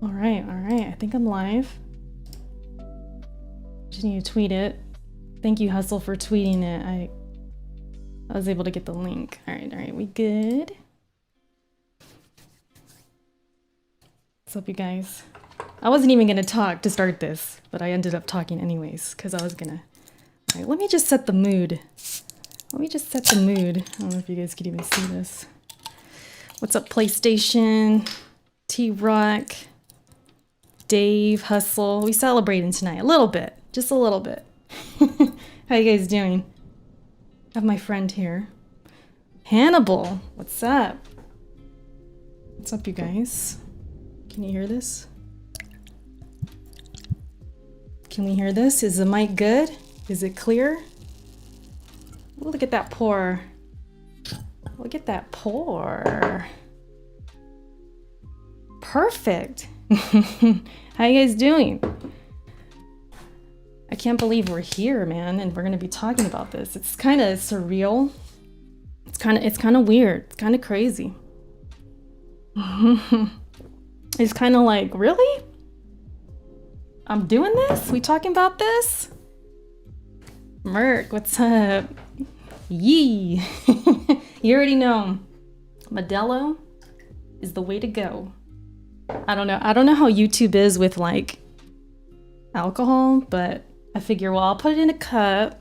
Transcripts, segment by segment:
All right. I think I'm live. Just need to tweet it. Thank you, Hustle, for tweeting it. I was able to get the link. All right. We good? What's up, you guys? I wasn't even gonna talk to start this, but I ended up talking anyways because I was gonna. All right, let me just set the mood. I don't know if you guys could even see this. What's up, PlayStation? T-Rock? Dave, Hustle. We celebrating tonight. A little bit. Just a little bit. How you guys doing? I have my friend here. Hannibal. What's up? What's up, you guys? Can you hear this? Can we hear this? Is the mic good? Is it clear? Ooh, look at that pour. Look at that pour. Perfect. How you guys doing? I can't believe we're here, man, and we're gonna be talking about this. It's kind of surreal. It's kind of weird. It's kind of crazy. It's kind of like, really? I'm doing this? We talking about this? Merc, what's up? Yee. You already know. Modelo is the way to go. I don't know how YouTube is with like alcohol, but I figure, well, I'll put it in a cup.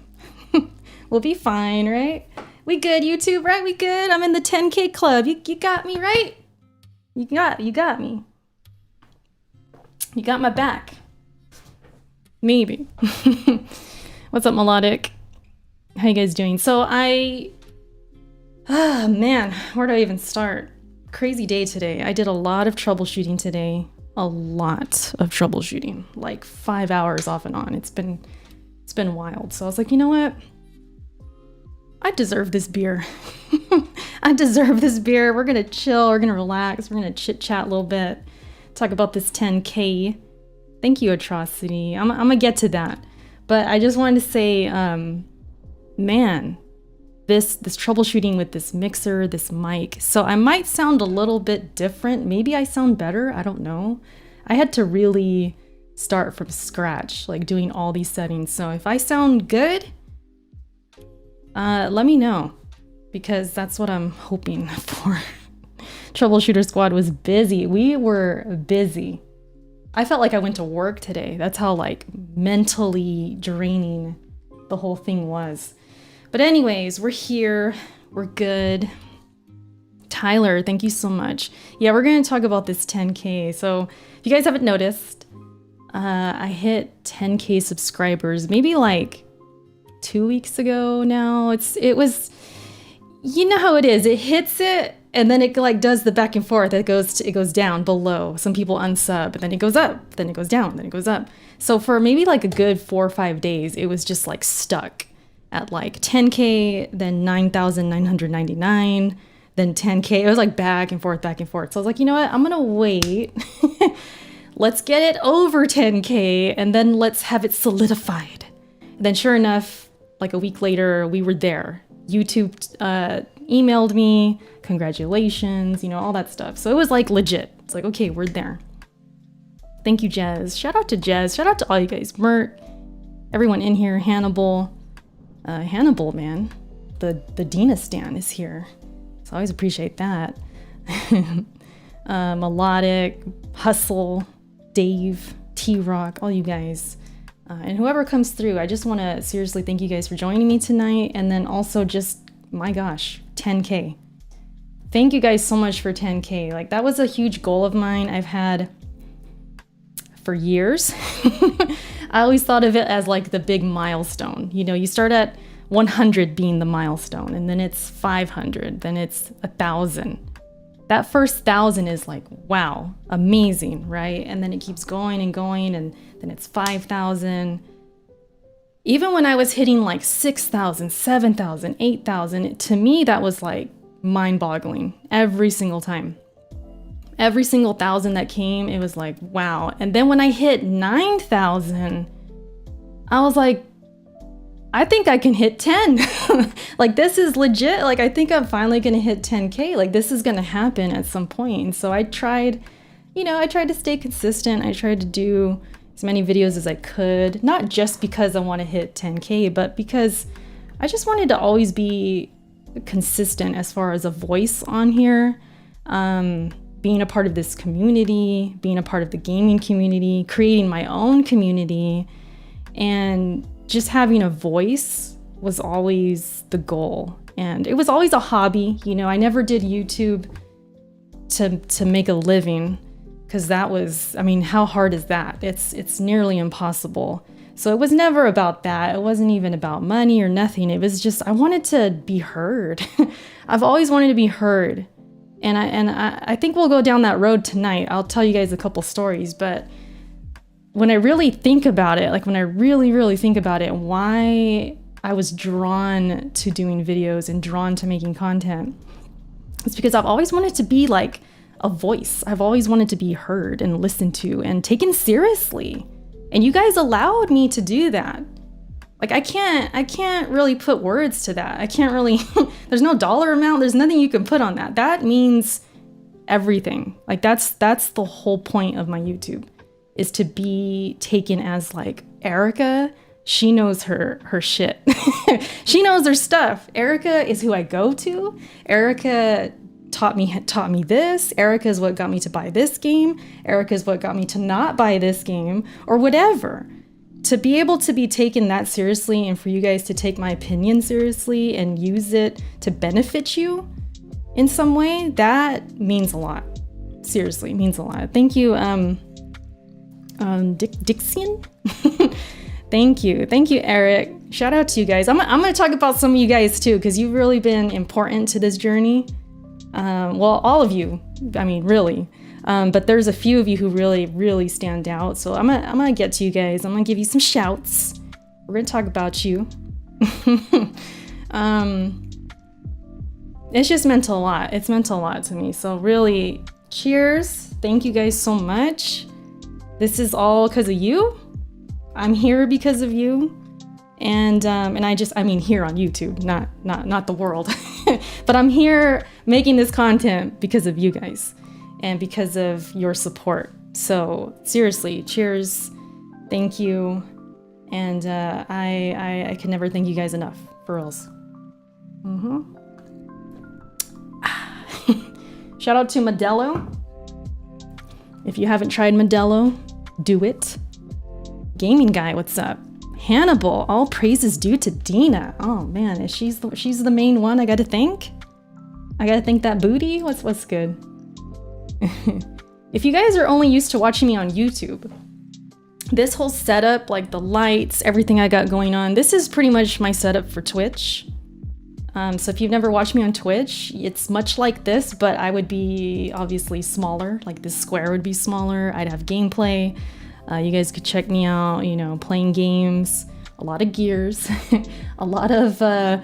We'll be fine, right? We good, YouTube, right? We good? I'm in the 10K club. You got me, right? You got me. You got my back. Maybe. What's up, Melodic? How you guys doing? So man, where do I even start? Crazy day today. I did a lot of troubleshooting today. A lot of troubleshooting. Like 5 hours off and on. It's been wild. So I was like, you know what? I deserve this beer. I deserve this beer. We're gonna chill. We're gonna relax. We're gonna chit chat a little bit. Talk about this 10K. Thank you, Atrocity. I'm gonna get to that. But I just wanted to say, man, this troubleshooting with this mixer, this mic. So I might sound a little bit different. Maybe I sound better. I don't know. I had to really start from scratch, like doing all these settings. So if I sound good, let me know, because that's what I'm hoping for. Troubleshooter Squad was busy. We were busy. I felt like I went to work today. That's how like mentally draining the whole thing was. But anyways, we're here. We're good. Tyler, thank you so much. Yeah, we're going to talk about this 10K. So if you guys haven't noticed, I hit 10K subscribers maybe like 2 weeks ago now. It was, you know how it is. It hits it and then it like does the back and forth. It goes down below. Some people unsub, and then it goes up, then it goes down, then it goes up. So for maybe like a good 4 or 5 days, it was just like stuck at like 10K, then 9,999, then 10K. It was like back and forth. So I was like, you know what? I'm gonna wait. Let's get it over 10K and then let's have it solidified. And then sure enough, like a week later, we were there. YouTube emailed me, congratulations, all that stuff. So it was like legit. It's like, okay, we're there. Thank you, Jez. Shout out to Jez. Shout out to all you guys. Mert, everyone in here, Hannibal. Hannibal, man. The Dina Stan is here. So I always appreciate that. Melodic, Hustle, Dave, T-Rock, all you guys. And whoever comes through, I just want to seriously thank you guys for joining me tonight. And then also just, my gosh, 10K. Thank you guys so much for 10K. Like, that was a huge goal of mine I've had for years. I always thought of it as like the big milestone. You start at 100 being the milestone, and then it's 500, then it's 1,000. That first 1,000 is like, wow, amazing, right? And then it keeps going and going, and then it's 5,000. Even when I was hitting like 6,000, 7,000, 8,000, to me that was like mind-boggling every single time. Every single 1,000 that came, it was like, wow. And then when I hit 9,000, I was like, I think I can hit 10. Like, this is legit. Like, I think I'm finally going to hit 10K. Like, this is going to happen at some point. And so I tried you know, I tried to stay consistent. I tried to do as many videos as I could, not just because I want to hit 10K, but because I just wanted to always be consistent as far as a voice on here, being a part of this community, being a part of the gaming community, creating my own community, and just having a voice was always the goal. And it was always a hobby. You know, I never did YouTube to make a living, because that was, I mean, how hard is that? It's nearly impossible. So it was never about that. It wasn't even about money or nothing. It was just, I wanted to be heard. I've always wanted to be heard. And I think we'll go down that road tonight. I'll tell you guys a couple stories, but when I really think about it, like when I really think about it, why I was drawn to doing videos and drawn to making content, it's because I've always wanted to be like a voice. I've always wanted to be heard and listened to and taken seriously. And you guys allowed me to do that. Like I can't really put words to that. I can't really, there's no dollar amount. There's nothing you can put on that. That means everything. Like that's the whole point of my YouTube, is to be taken as like, Erica, she knows her shit. She knows her stuff. Erica is who I go to. Erica taught me this. Erica is what got me to buy this game. Erica is what got me to not buy this game, or whatever. To be able to be taken that seriously, and for you guys to take my opinion seriously and use it to benefit you in some way, that means a lot. Seriously, means a lot. Thank you, Dixian. Thank you, Eric. Shout out to you guys. I'm gonna talk about some of you guys too, because you've really been important to this journey. Well, all of you, I mean, really. But there's a few of you who really stand out. So I'm gonna get to you guys. I'm gonna give you some shouts. We're gonna talk about you. It's just meant a lot. It's meant a lot to me. So really, cheers. Thank you guys so much. This is all because of you. I'm here because of you. And I mean here on YouTube, not the world. But I'm here making this content because of you guys and because of your support. So seriously, cheers. Thank you. And I can never thank you guys enough, for reals. Shout out to Modelo. If you haven't tried Modelo, do it. Gaming guy, what's up? Hannibal, all praise is due to Dina. Oh man, she's the main one I gotta thank? I gotta thank that booty? What's good? If you guys are only used to watching me on YouTube, this whole setup, like the lights, everything I got going on, this is pretty much my setup for Twitch. So if you've never watched me on Twitch, it's much like this, but I would be obviously smaller. Like this square would be smaller. I'd have gameplay. You guys could check me out, you know, playing games, a lot of gears, a lot of that.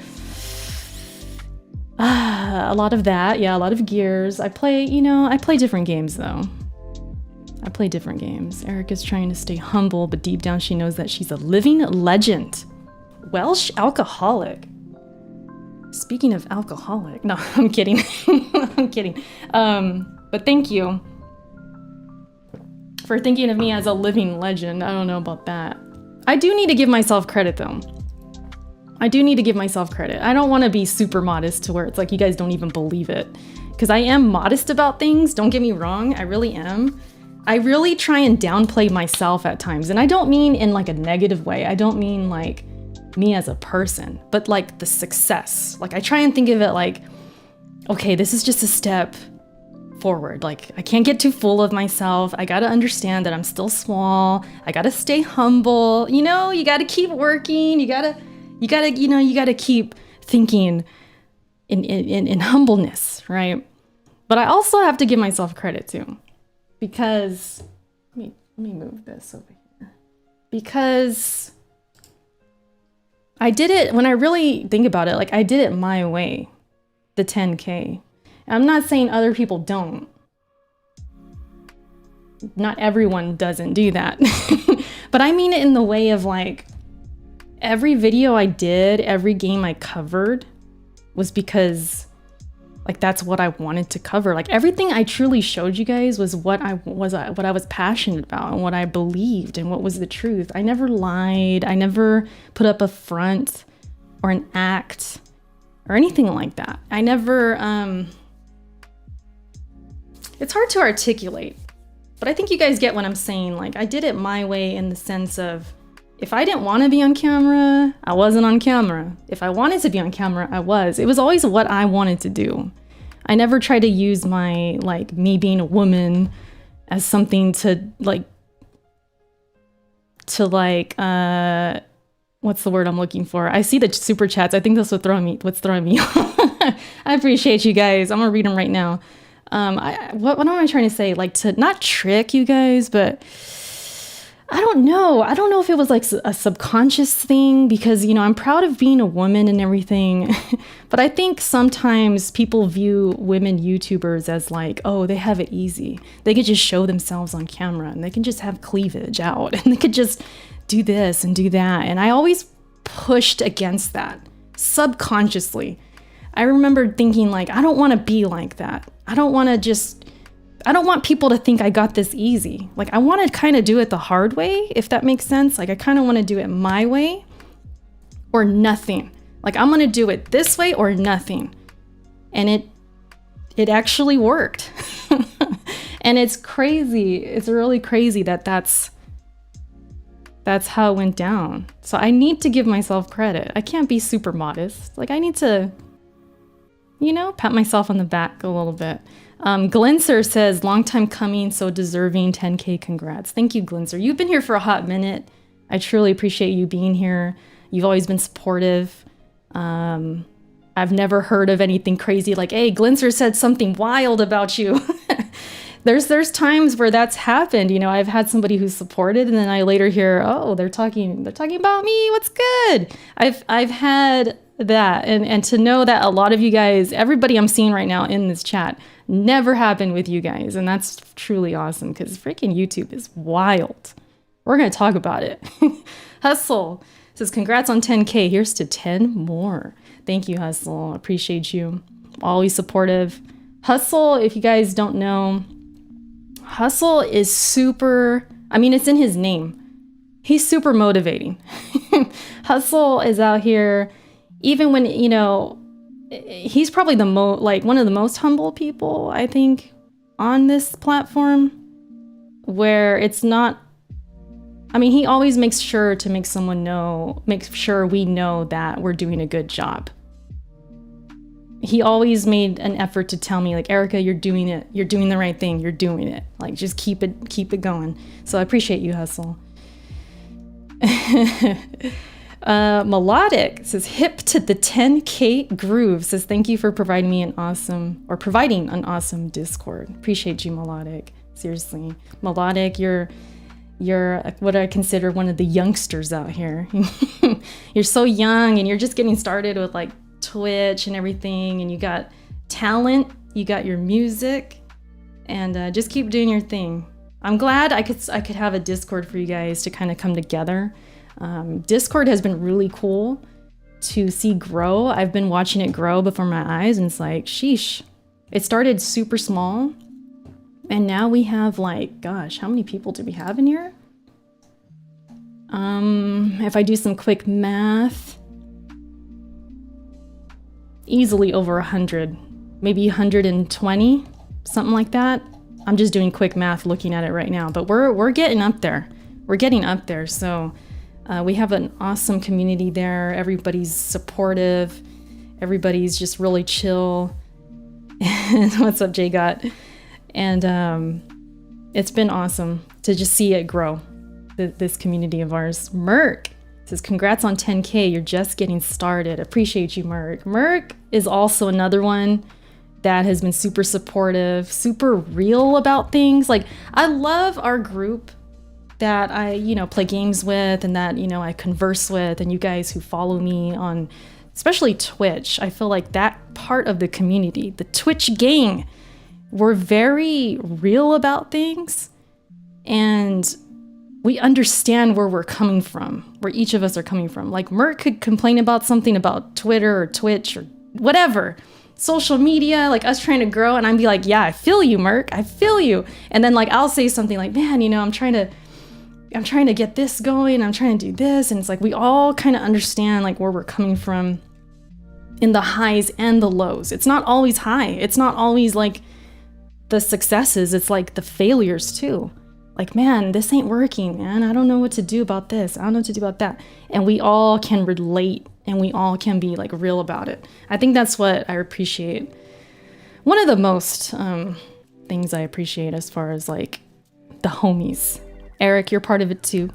Yeah, a lot of gears. I play different games though. I play different games. Erica's trying to stay humble, but deep down she knows that she's a living legend. Welsh alcoholic. Speaking of alcoholic, no, I'm kidding. I'm kidding. But thank you for thinking of me as a living legend. I don't know about that. I do need to give myself credit though. I do need to give myself credit. I don't want to be super modest to where it's like you guys don't even believe it. Because I am modest about things, don't get me wrong, I really am. I really try and downplay myself at times. And I don't mean in like a negative way. I don't mean like me as a person, but like the success. Like I try and think of it like, okay, this is just a step forward. Like I can't get too full of myself. I gotta understand that I'm still small. I gotta stay humble. You know, you gotta keep working. You gotta keep thinking in humbleness, right? But I also have to give myself credit too, because let me move this over here. Because I did it, when I really think about it, like I did it my way, the 10K. I'm not saying other people don't. Not everyone doesn't do that. But I mean it in the way of like, every video I did, every game I covered was because Like that's what I wanted to cover. Like everything I truly showed you guys was what I was passionate about and what I believed and what was the truth. I never lied. I never put up a front or an act or anything like that. I never it's hard to articulate, but I think you guys get what I'm saying. Like I did it my way in the sense of if I didn't want to be on camera, I wasn't on camera. If I wanted to be on camera, I was. It was always what I wanted to do. I never tried to use my, like, me being a woman as something to what's the word I'm looking for? I see the super chats. I think that's what's throwing me off. I appreciate you guys. I'm gonna read them right now. What am I trying to say? Like to not trick you guys, but I don't know. I don't know if it was like a subconscious thing because, you know, I'm proud of being a woman and everything. But I think sometimes people view women YouTubers as like, oh, they have it easy. They could just show themselves on camera and they can just have cleavage out and they could just do this and do that. And I always pushed against that subconsciously. I remember thinking like, I don't want to be like that. I don't want people to think I got this easy. Like I want to kind of do it the hard way, if that makes sense. Like I kind of want to do it my way or nothing. Like I'm going to do it this way or nothing. And it actually worked. And it's crazy. It's really crazy that that's how it went down. So I need to give myself credit. I can't be super modest. Like I need to, you know, pat myself on the back a little bit. Glinser says, long time coming, so deserving, 10K congrats. Thank you, Glinser. You've been here for a hot minute. I truly appreciate you being here. You've always been supportive. I've never heard of anything crazy like, hey, Glinser said something wild about you. There's times where that's happened. You know, I've had somebody who's supported and then I later hear, oh, they're talking about me. What's good? I've had that. And to know that a lot of you guys, everybody I'm seeing right now in this chat, never happened with you guys. And that's truly awesome because freaking YouTube is wild. We're going to talk about it. Hustle says, congrats on 10K. Here's to 10 more. Thank you, Hustle. Appreciate you. Always supportive. Hustle, if you guys don't know, Hustle is super, I mean, it's in his name. He's super motivating. Hustle is out here, even when, you know, he's probably one of the most humble people, I think, on this platform, where it's not, I mean, he always makes sure to make sure we know that we're doing a good job. He always made an effort to tell me, like, Erica, you're doing it. You're doing the right thing. You're doing it. Like, just keep it going. So I appreciate you, Hustle. Melodic says, hip to the 10K groove. Says, thank you for providing an awesome Discord. Appreciate you, Melodic. Seriously. Melodic, you're what I consider one of the youngsters out here. You're so young and you're just getting started with like Twitch and everything, and you got talent, you got your music, and just keep doing your thing. I'm glad I could have a Discord for you guys to kind of come together. Discord has been really cool to see grow. I've been watching it grow before my eyes, and it's like, sheesh. It started super small, and now we have like, gosh, how many people do we have in here? If I do some quick math, easily over 100, maybe 120, something like that. I'm just doing quick math looking at it right now, but we're getting up there. We're getting up there. So we have an awesome community there. Everybody's supportive. Everybody's just really chill. And what's up, J-Got? And it's been awesome to just see it grow, this community of ours. Merc says, congrats on 10K. You're just getting started. Appreciate you, Merc. Merc is also another one that has been super supportive, super real about things. Like, I love our group that I, you know, play games with and that, you know, I converse with, and you guys who follow me on, especially Twitch. I feel like that part of the community, the Twitch gang, we're very real about things, and we understand where we're coming from, where each of us are coming from. Like, Merc could complain about something about Twitter or Twitch or whatever, social media, like us trying to grow, and I'd be like, yeah, I feel you, Merc, I feel you. And then like I'll say something like, man, I'm trying to get this going, I'm trying to do this. And it's like we all kind of understand like where we're coming from in the highs and the lows. It's not always high. It's not always like the successes. It's like the failures too. Like, man, this ain't working, man. I don't know what to do about this. I don't know what to do about that. And we all can relate and we all can be like real about it. I think that's what I appreciate. One of the most things I appreciate as far as like the homies. Eric, you're part of it too.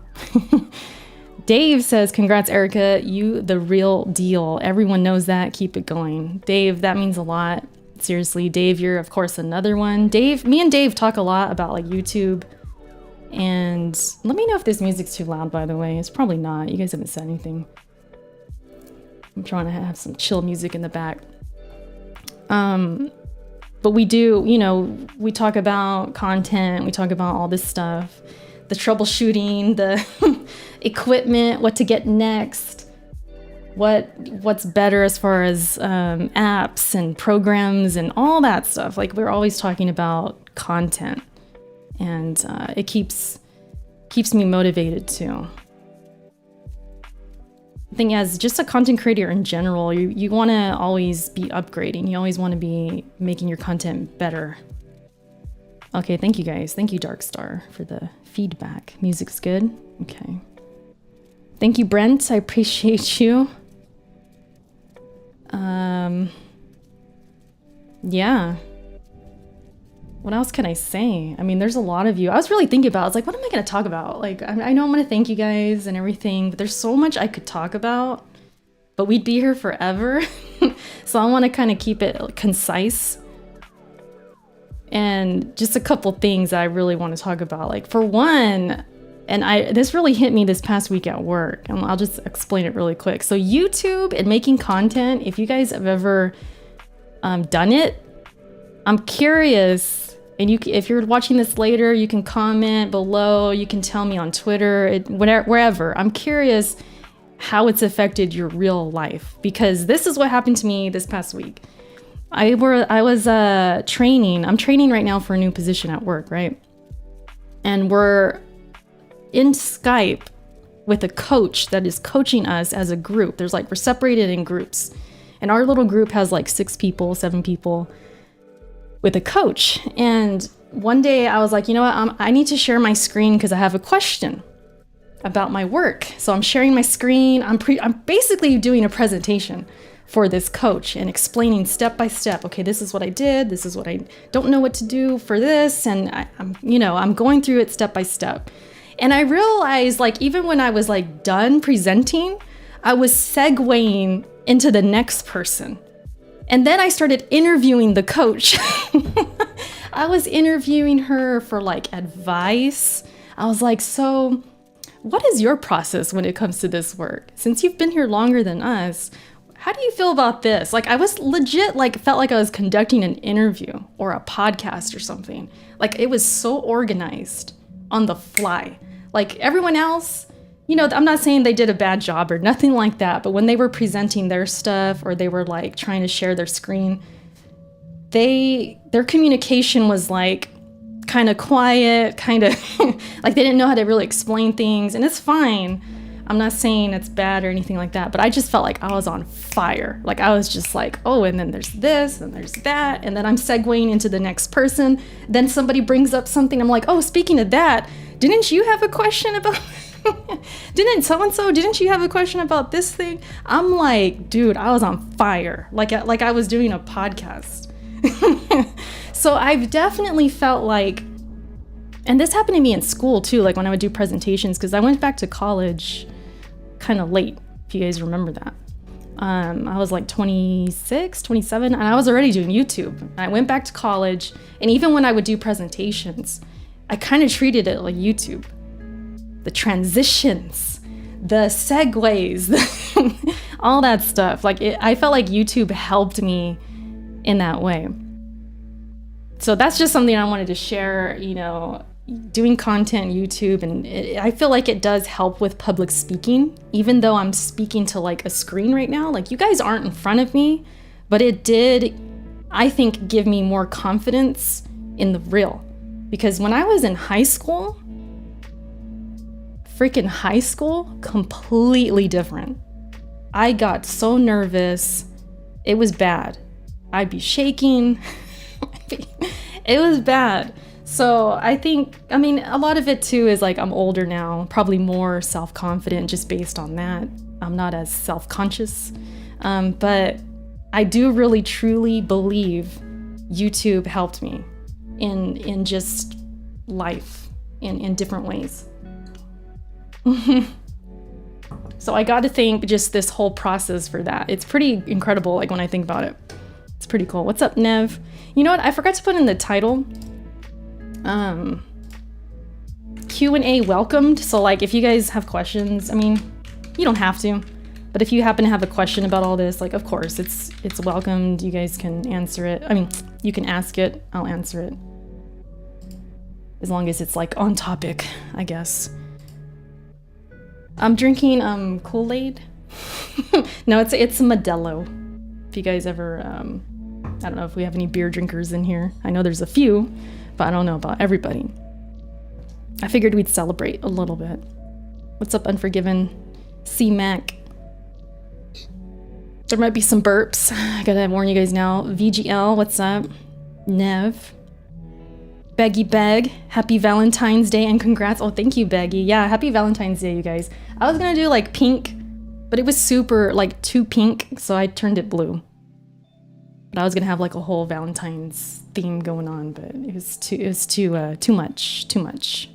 Dave says, congrats, Erica. You the real deal. Everyone knows that. Keep it going. Dave, that means a lot. Seriously, Dave, you're of course another one. Dave, me and Dave talk a lot about like YouTube. And let me know if this music's too loud, by the way. It's probably not. You guys haven't said anything. I'm trying to have some chill music in the back. But we do, we talk about content. We talk about all this stuff. The troubleshooting, the equipment, what to get next. What's better as far as apps and programs and all that stuff. Like we're always talking about content. And it keeps me motivated too. I think as just a content creator in general, you want to always be upgrading. You always want to be making your content better. Okay, thank you guys. Thank you, Darkstar, for the feedback. Music's good. Okay. Thank you, Brent. I appreciate you. Yeah. What else can I say? I mean, there's a lot of you. I was really thinking about, I was like, what am I going to talk about? Like, I know I'm going to thank you guys and everything, but there's so much I could talk about, but we'd be here forever. So I want to kind of keep it concise. And just a couple things I really want to talk about. Like for one, and this really hit me this past week at work, and I'll just explain it really quick. So YouTube and making content, if you guys have ever done it, I'm curious. And if you're watching this later, you can comment below. You can tell me on Twitter, wherever. I'm curious how it's affected your real life, because this is what happened to me this past week. I was training. I'm training right now for a new position at work, right? And we're in Skype with a coach that is coaching us as a group. We're separated in groups, and our little group has like 6 people, 7 people. With a coach. And one day I was like, you know what, I need to share my screen because I have a question about my work. So I'm sharing my screen. I'm basically doing a presentation for this coach and explaining step by step. Okay, this is what I did. This is what I don't know what to do for this. And I'm going through it step by step. And I realized, like, even when I was like done presenting, I was segueing into the next person. And then I started interviewing the coach. I was interviewing her for like advice. I was like, so what is your process when it comes to this work? Since you've been here longer than us, how do you feel about this? Like I was legit, like felt like I was conducting an interview or a podcast or something. Like it was so organized on the fly. Like everyone else, I'm not saying they did a bad job or nothing like that, but when they were presenting their stuff or they were like trying to share their screen, their communication was like kind of quiet, kind of like they didn't know how to really explain things. And it's fine. I'm not saying it's bad or anything like that, but I just felt like I was on fire. Like I was just like, oh, and then there's this and there's that. And then I'm segueing into the next person. Then somebody brings up something. I'm like, oh, speaking of that, didn't you have a question about didn't you have a question about this thing? I'm like, dude, I was on fire. Like I was doing a podcast. So I've definitely felt like, and this happened to me in school too, like when I would do presentations, because I went back to college kind of late, if you guys remember that. I was like 26, 27, and I was already doing YouTube. I went back to college, and even when I would do presentations, I kind of treated it like YouTube. The transitions, the segues, all that stuff. Like I felt like YouTube helped me in that way. So that's just something I wanted to share, doing content on YouTube. And I feel like it does help with public speaking, even though I'm speaking to like a screen right now. Like you guys aren't in front of me, but it did I think give me more confidence in the real. Because when I was in high school, freaking high school, completely different. I got so nervous. It was bad. I'd be shaking. It was bad. So I think, I mean, a lot of it too is like I'm older now, probably more self-confident just based on that. I'm not as self-conscious. But I do really truly believe YouTube helped me in just life in different ways. So I got to thank just this whole process for that. It's pretty incredible, like when I think about it. It's pretty cool. What's up, Nev? You know what? I forgot to put in the title. Q&A welcomed. So like if you guys have questions, I mean, you don't have to, but if you happen to have a question about all this, like of course it's welcomed. You guys can answer it. I mean, you can ask it. I'll answer it. As long as it's like on topic, I guess. I'm drinking Kool-Aid. No, it's a Modelo. If you guys ever, I don't know if we have any beer drinkers in here. I know there's a few, but I don't know about everybody. I figured we'd celebrate a little bit. What's up, Unforgiven? C-Mac. There might be some burps. I gotta warn you guys now. VGL, what's up? Nev. Beggy Beg, happy Valentine's Day and congrats. Oh, thank you, Beggy. Yeah, happy Valentine's Day, you guys. I was gonna do like pink, but it was super like too pink, so I turned it blue. But I was gonna have like a whole Valentine's theme going on, but it was too much.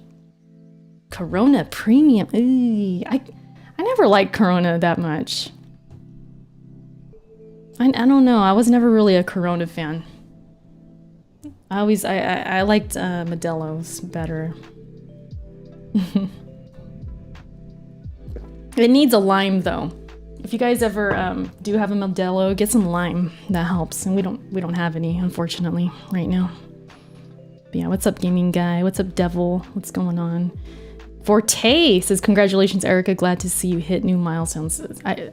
Corona Premium. Ooh, I never liked Corona that much. I don't know. I was never really a Corona fan. I liked Modelo's better. It needs a lime though. If you guys ever do have a Modelo, get some lime. That helps. And we don't have any, unfortunately, right now. But yeah, what's up, gaming guy? What's up, Devil? What's going on? Forte says, congratulations, Erica. Glad to see you hit new milestones. I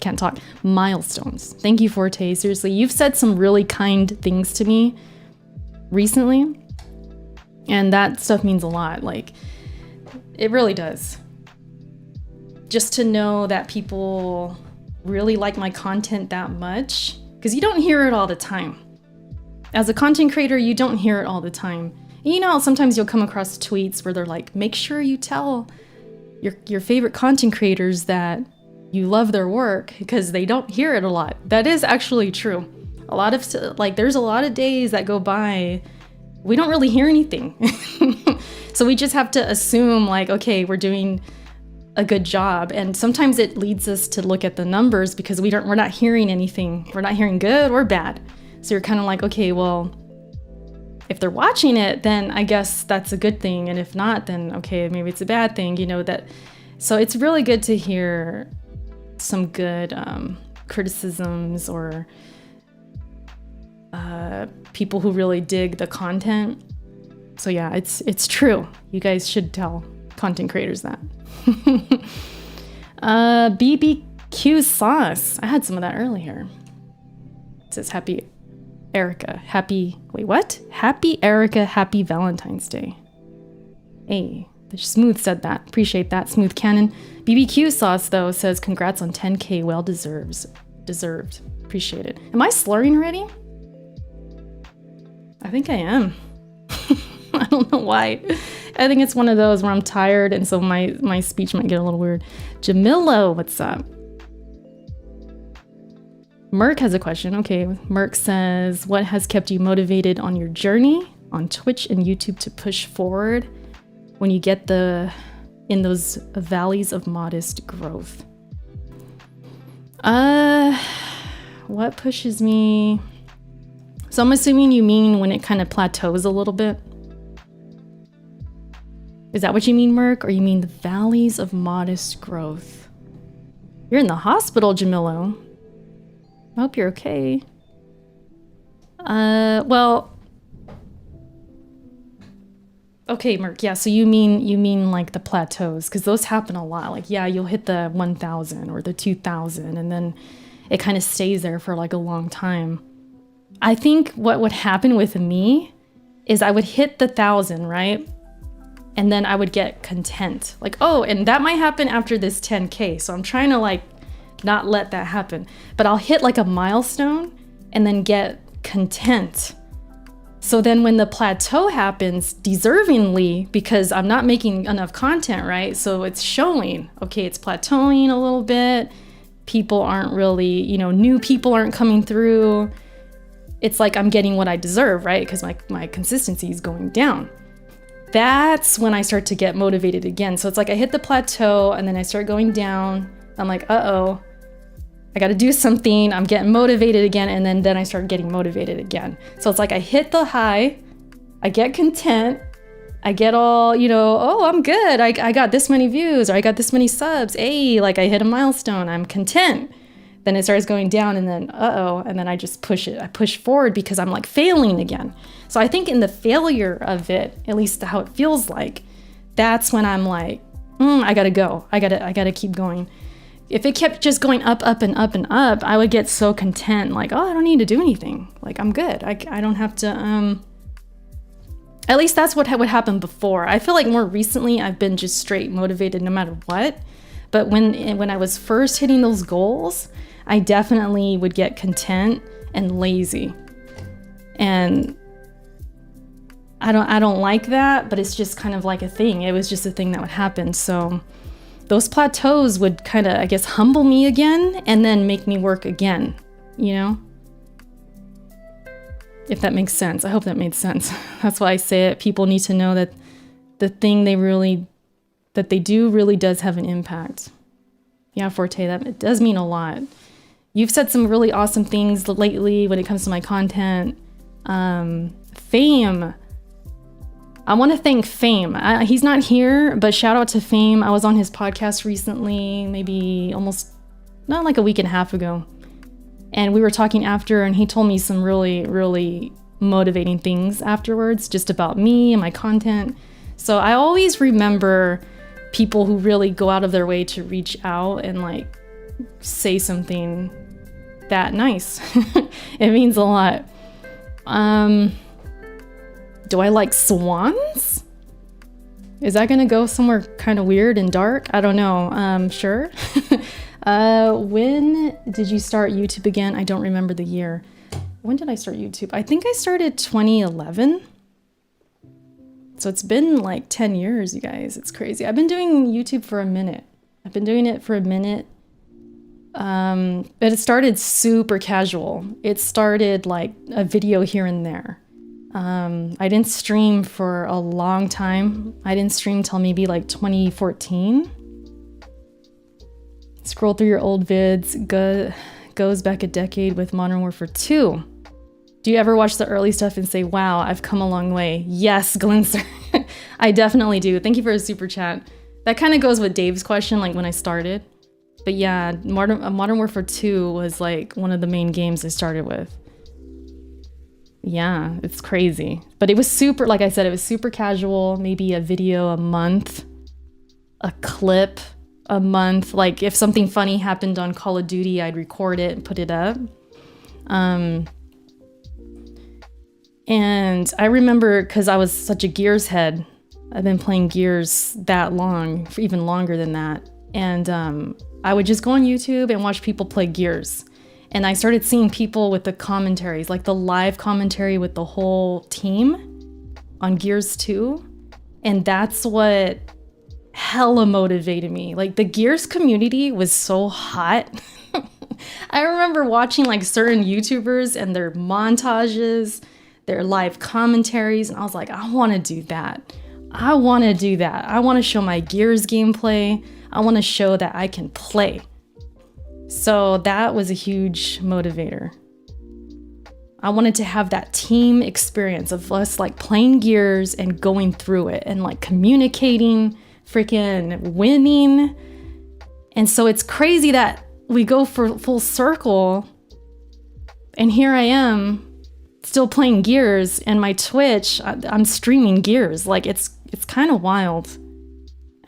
can't talk. Milestones. Thank you, Forte. Seriously, you've said some really kind things to me recently, and that stuff means a lot. Like, it really does. Just to know that people really like my content that much, because you don't hear it all the time. As a content creator, you don't hear it all the time. And you know, sometimes you'll come across tweets where they're like, make sure you tell your favorite content creators that you love their work, because they don't hear it a lot. That is actually true. A lot of, like, there's a lot of days that go by, we don't really hear anything. So we just have to assume, like, okay, we're doing a good job. And sometimes it leads us to look at the numbers because we're not hearing anything. We're not hearing good or bad. So you're kind of like, okay, well, if they're watching it, then I guess that's a good thing. And if not, then okay, maybe it's a bad thing, you know, that. So it's really good to hear some good criticisms or people who really dig the content. So yeah, it's true. You guys should tell content creators that. BBQ sauce. I had some of that earlier. It says happy Erica. Happy Erica, happy Valentine's Day. Hey, the Smooth said that. Appreciate that, Smooth Cannon. BBQ sauce though says congrats on 10K. Well deserved. Appreciate it. Am I slurring already? I think I am. I don't know why. I think it's one of those where I'm tired and so my speech might get a little weird. Jamilo, what's up? Merc has a question. Okay, Merc says, what has kept you motivated on your journey on Twitch and YouTube to push forward when you get in those valleys of modest growth? What pushes me? So I'm assuming you mean when it kind of plateaus a little bit. Is that what you mean, Merc? Or you mean the valleys of modest growth? You're in the hospital, Jamilo. I hope you're okay. Well, okay, Merc. Yeah, so you mean like the plateaus, because those happen a lot. Like, yeah, you'll hit the 1,000 or the 2,000, and then it kind of stays there for like a long time. I think what would happen with me is I would hit the 1,000, right? And then I would get content. Like, oh, and that might happen after this 10K. So I'm trying to like not let that happen. But I'll hit like a milestone and then get content. So then when the plateau happens, deservingly, because I'm not making enough content, right? So it's showing, okay, it's plateauing a little bit. People aren't really, new people aren't coming through. It's like I'm getting what I deserve, right? Because my consistency is going down. That's when I start to get motivated again. So it's like I hit the plateau and then I start going down. I'm like, uh-oh, I got to do something. I'm getting motivated again. And then I start getting motivated again. So it's like I hit the high, I get content, I get all, oh, I'm good. I got this many views or I got this many subs. Hey, like I hit a milestone. I'm content. Then it starts going down and then, uh-oh. And then I just push it. I push forward because I'm like failing again. So I think in the failure of it, at least how it feels like, that's when I'm like, I gotta go. I gotta keep going. If it kept just going up, up, and up, and up, I would get so content, like, oh, I don't need to do anything. Like, I'm good. I don't have to, at least that's what would happen before. I feel like more recently, I've been just straight motivated no matter what. But when I was first hitting those goals, I definitely would get content and lazy. And I don't like that, but it's just kind of like a thing. It was just a thing that would happen. So those plateaus would kind of, I guess, humble me again and then make me work again, If that makes sense. I hope that made sense. That's why I say it. People need to know that the thing that they do really does have an impact. Yeah, Forte, that it does mean a lot. You've said some really awesome things lately when it comes to my content. Fame. I want to thank Fame. He's not here, but shout out to Fame. I was on his podcast recently, maybe not like a week and a half ago. And we were talking after, and he told me some really, really motivating things afterwards, just about me and my content. So I always remember people who really go out of their way to reach out and like say something that nice. It means a lot. Do I like swans? Is that gonna go somewhere kind of weird and dark? I don't know. Sure. When did you start YouTube again? I don't remember the year. When did I start YouTube? I think I started 2011. So it's been like 10 years, you guys. It's crazy. I've been doing YouTube for a minute. I've been doing it for a minute. But it started super casual. It started like a video here and there. I didn't stream for a long time. I didn't stream till maybe like 2014. Scroll through your old vids. Goes back a decade with Modern Warfare 2. Do you ever watch the early stuff and say, wow, I've come a long way? Yes, Glinster. I definitely do. Thank you for a super chat. That kind of goes with Dave's question, like when I started. But yeah, Modern Warfare 2 was like one of the main games I started with. Yeah, it's crazy. But it was super, like I said, it was super casual. Maybe a video a month, a clip a month. Like if something funny happened on Call of Duty, I'd record it and put it up. And I remember, because I was such a Gears head, I've been playing Gears that long, for even longer than that. And I would just go on YouTube and watch people play Gears. And I started seeing people with the commentaries, like the live commentary with the whole team on Gears 2. And that's what hella motivated me. Like the Gears community was so hot. I remember watching like certain YouTubers and their montages, their live commentaries, and I was like, I want to do that. I want to do that. I want to show my Gears gameplay. I want to show that I can play. So that was a huge motivator. I wanted to have that team experience of us like playing Gears and going through it and like communicating, freaking winning. And so it's crazy that we go for full circle and here I am still playing Gears, and my Twitch, I'm streaming Gears. Like it's kind of wild.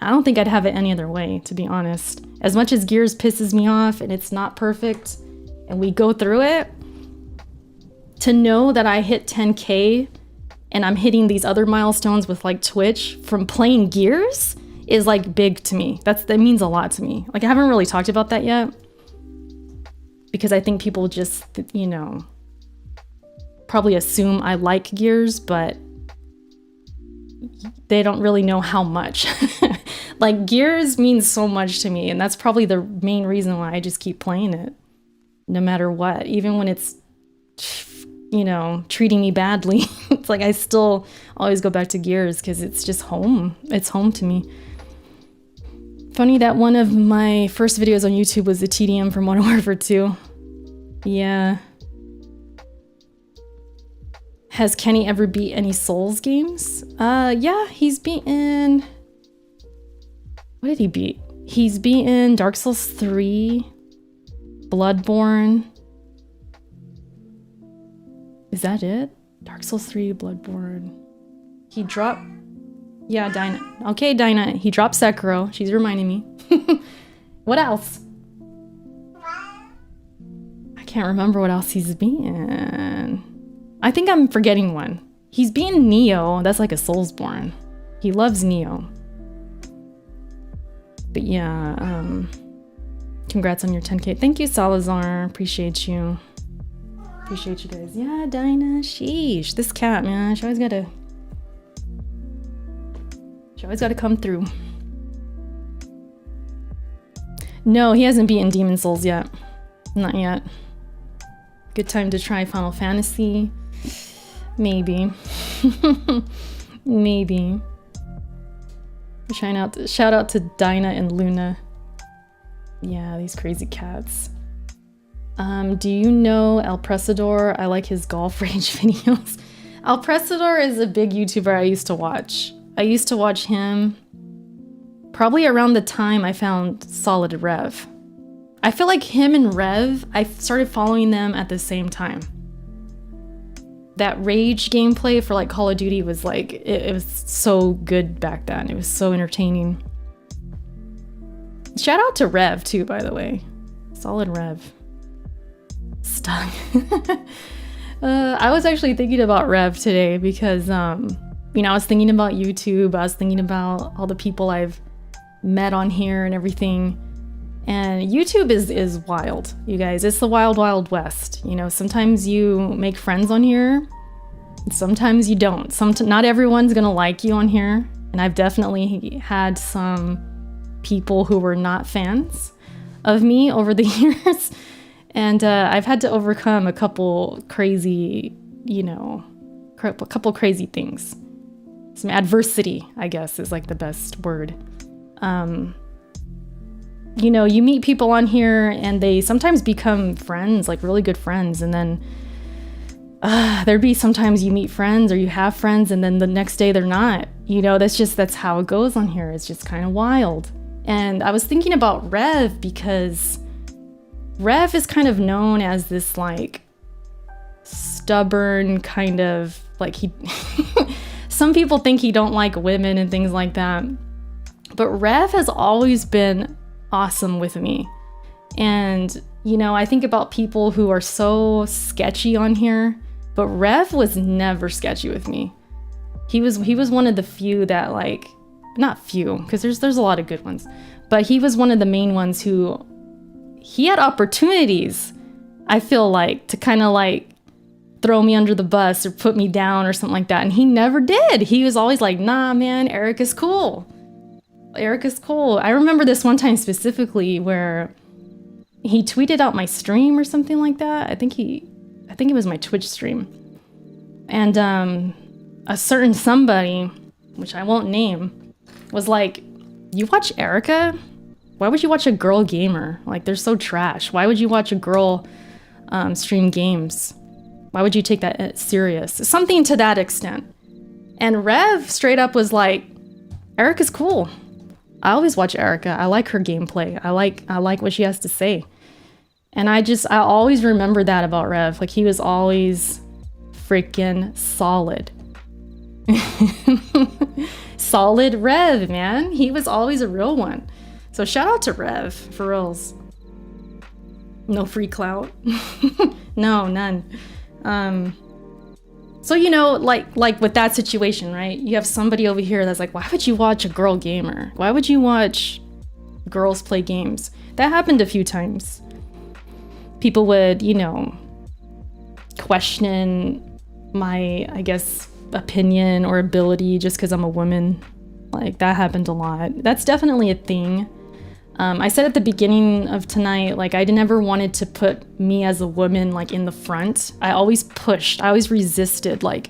I don't think I'd have it any other way, to be honest. As much as Gears pisses me off and it's not perfect and we go through it, to know that I hit 10K and I'm hitting these other milestones with like Twitch from playing Gears is like big to me. That means a lot to me. Like I haven't really talked about that yet because I think people just, you know, probably assume I like Gears, but they don't really know how much. Like Gears means so much to me, and that's probably the main reason why I just keep playing it no matter what, even when it's, you know, treating me badly. It's like I still always go back to Gears because it's just home. It's home to me. Funny that one of my first videos on YouTube was the TDM from Modern Warfare 2. Yeah. Has Kenny ever beat any Souls games? Yeah, he's beaten... What did he beat? He's beaten Dark Souls 3, Bloodborne. Is that it? Dark Souls 3, Bloodborne. He dropped... Yeah, Dinah. Okay, Dinah. He dropped Sekiro. She's reminding me. What else? I can't remember what else he's beaten. I think I'm forgetting one. He's beaten Neo. That's like a Soulsborne. He loves Neo. But yeah, congrats on your 10K. Thank you, Salazar. Appreciate you. Appreciate you guys. Yeah, Dinah. Sheesh. This cat, man. She always gotta come through. No, he hasn't beaten Demon Souls yet. Not yet. Good time to try Final Fantasy. Maybe. Maybe. Shout out to Dinah and Luna. Yeah, these crazy cats. Do you know El Presador? I like his golf range videos. El Presador is a big YouTuber I used to watch. I used to watch him probably around the time I found Solid Rev. I feel like him and Rev, I started following them at the same time. That Rage gameplay for like Call of Duty was like, it was so good back then. It was so entertaining. Shout out to Rev too, by the way. Solid Rev. Stuck. I was actually thinking about Rev today because, you know, I was thinking about YouTube. I was thinking about all the people I've met on here and everything. And YouTube is wild, you guys. It's the wild, wild west. You know, sometimes you make friends on here. Sometimes you don't. Not everyone's gonna like you on here. And I've definitely had some people who were not fans of me over the years. And I've had to overcome a couple crazy, you know, a couple crazy things. Some adversity, I guess, is like the best word. You know, you meet people on here and they sometimes become friends, like really good friends. And then there'd be sometimes you meet friends or you have friends and then the next day they're not. You know, that's how it goes on here. It's just kind of wild. And I was thinking about Rev because Rev is kind of known as this like stubborn kind of like he... Some people think he don't like women and things like that. But Rev has always been awesome with me. And, you know, I think about people who are so sketchy on here, but Rev was never sketchy with me. He was one of the few that like, not few, because there's a lot of good ones, but he was one of the main ones who, he had opportunities, I feel like, to kind of like throw me under the bus or put me down or something like that. And he never did. He was always like, nah, man, Eric is cool. Eric is cool. I remember this one time specifically where he tweeted out my stream or something like that. I think it was my Twitch stream. And a certain somebody, which I won't name, was like, you watch Erica? Why would you watch a girl gamer? Like, they're so trash. Why would you watch a girl stream games? Why would you take that serious? Something to that extent. And Rev straight up was like, Erica's cool. I always watch Erica. I like her gameplay. I like what she has to say. And I always remember that about Rev. Like, he was always freaking solid. Solid Rev, man. He was always a real one. So shout out to Rev, for reals. No free clout. No, none. So, like with that situation, right? You have somebody over here that's like, why would you watch a girl gamer? Why would you watch girls play games? That happened a few times. People would, question my, I guess, opinion or ability just because I'm a woman. Like, that happened a lot. That's definitely a thing. I said at the beginning of tonight, like, I never wanted to put me as a woman, like, in the front. I always pushed. I always resisted, like,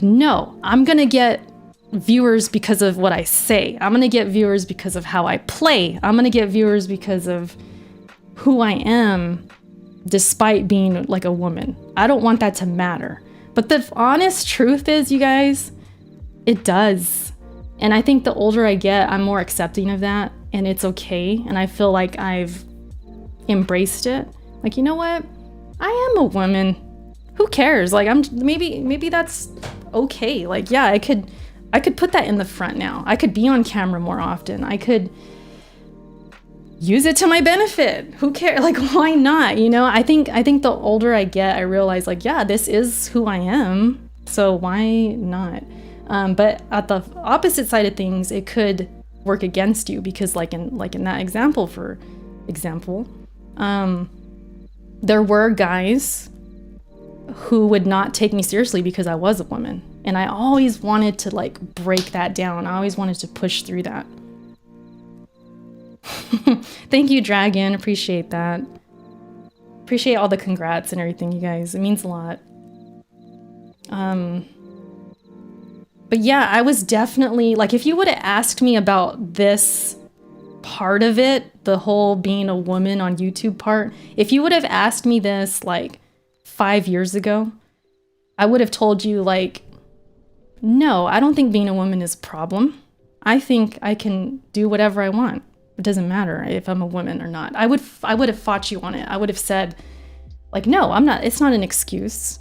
no, I'm gonna get viewers because of what I say. I'm gonna get viewers because of how I play. I'm gonna get viewers because of who I am, despite being, like, a woman. I don't want that to matter. But the honest truth is, you guys, it does. And I think the older I get, I'm more accepting of that. And it's okay. And I feel like I've embraced it. Like, you know what? I am a woman. Who cares? Like, maybe that's okay. Like, yeah, I could put that in the front now. I could be on camera more often. I could use it to my benefit. Who cares? Like, why not? I think the older I get, I realize, like, yeah, this is who I am. So why not? But at the opposite side of things, it could work against you because like in that example, for example, there were guys who would not take me seriously because I was a woman. And I always wanted to like break that down. I always wanted to push through that. Thank you, Dragon. Appreciate that. Appreciate all the congrats and everything, you guys. It means a lot. But yeah, I was definitely, like, if you would have asked me about this part of it, the whole being a woman on YouTube part, if you would have asked me this like 5 years ago, I would have told you, like, no, I don't think being a woman is a problem. I think I can do whatever I want. It doesn't matter if I'm a woman or not. I would have fought you on it. I would have said, like, no, I'm not. It's not an excuse.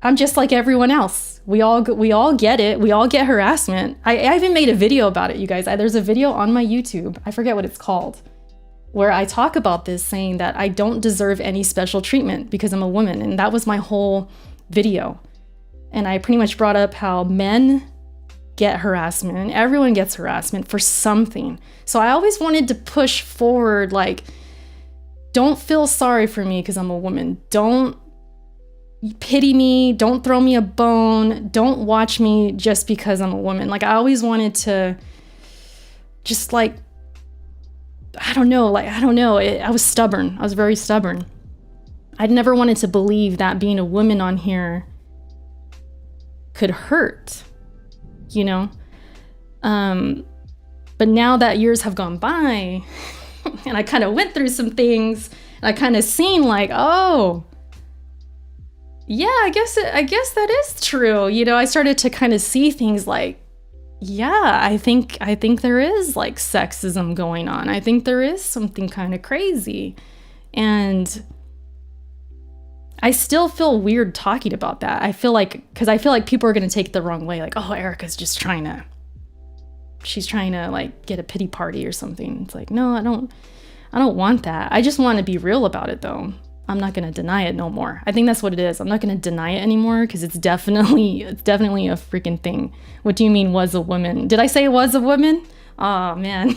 I'm just like everyone else. We all get it. We all get harassment. I even made a video about it, you guys. There's a video on my YouTube. I forget what it's called, where I talk about this, saying that I don't deserve any special treatment because I'm a woman. And that was my whole video. And I pretty much brought up how men get harassment and everyone gets harassment for something. So I always wanted to push forward, like, don't feel sorry for me because I'm a woman. Don't pity me. Don't throw me a bone. Don't watch me just because I'm a woman. Like, I always wanted to just, like, I don't know. I was stubborn. I was very stubborn. I'd never wanted to believe that being a woman on here could hurt, but now that years have gone by and I kind of went through some things, and I kind of seen, like, oh yeah, I guess that is true. I started to kind of see things like, yeah, I think there is, like, sexism going on. I think there is something kind of crazy. And I still feel weird talking about that. I feel like people are going to take it the wrong way. Like, oh, Erica's just she's trying to like get a pity party or something. It's like, no, I don't want that. I just want to be real about it, though. I'm not going to deny it no more. I think that's what it is. I'm not going to deny it anymore because it's definitely a freaking thing. What do you mean was a woman? Did I say it was a woman? Oh, man.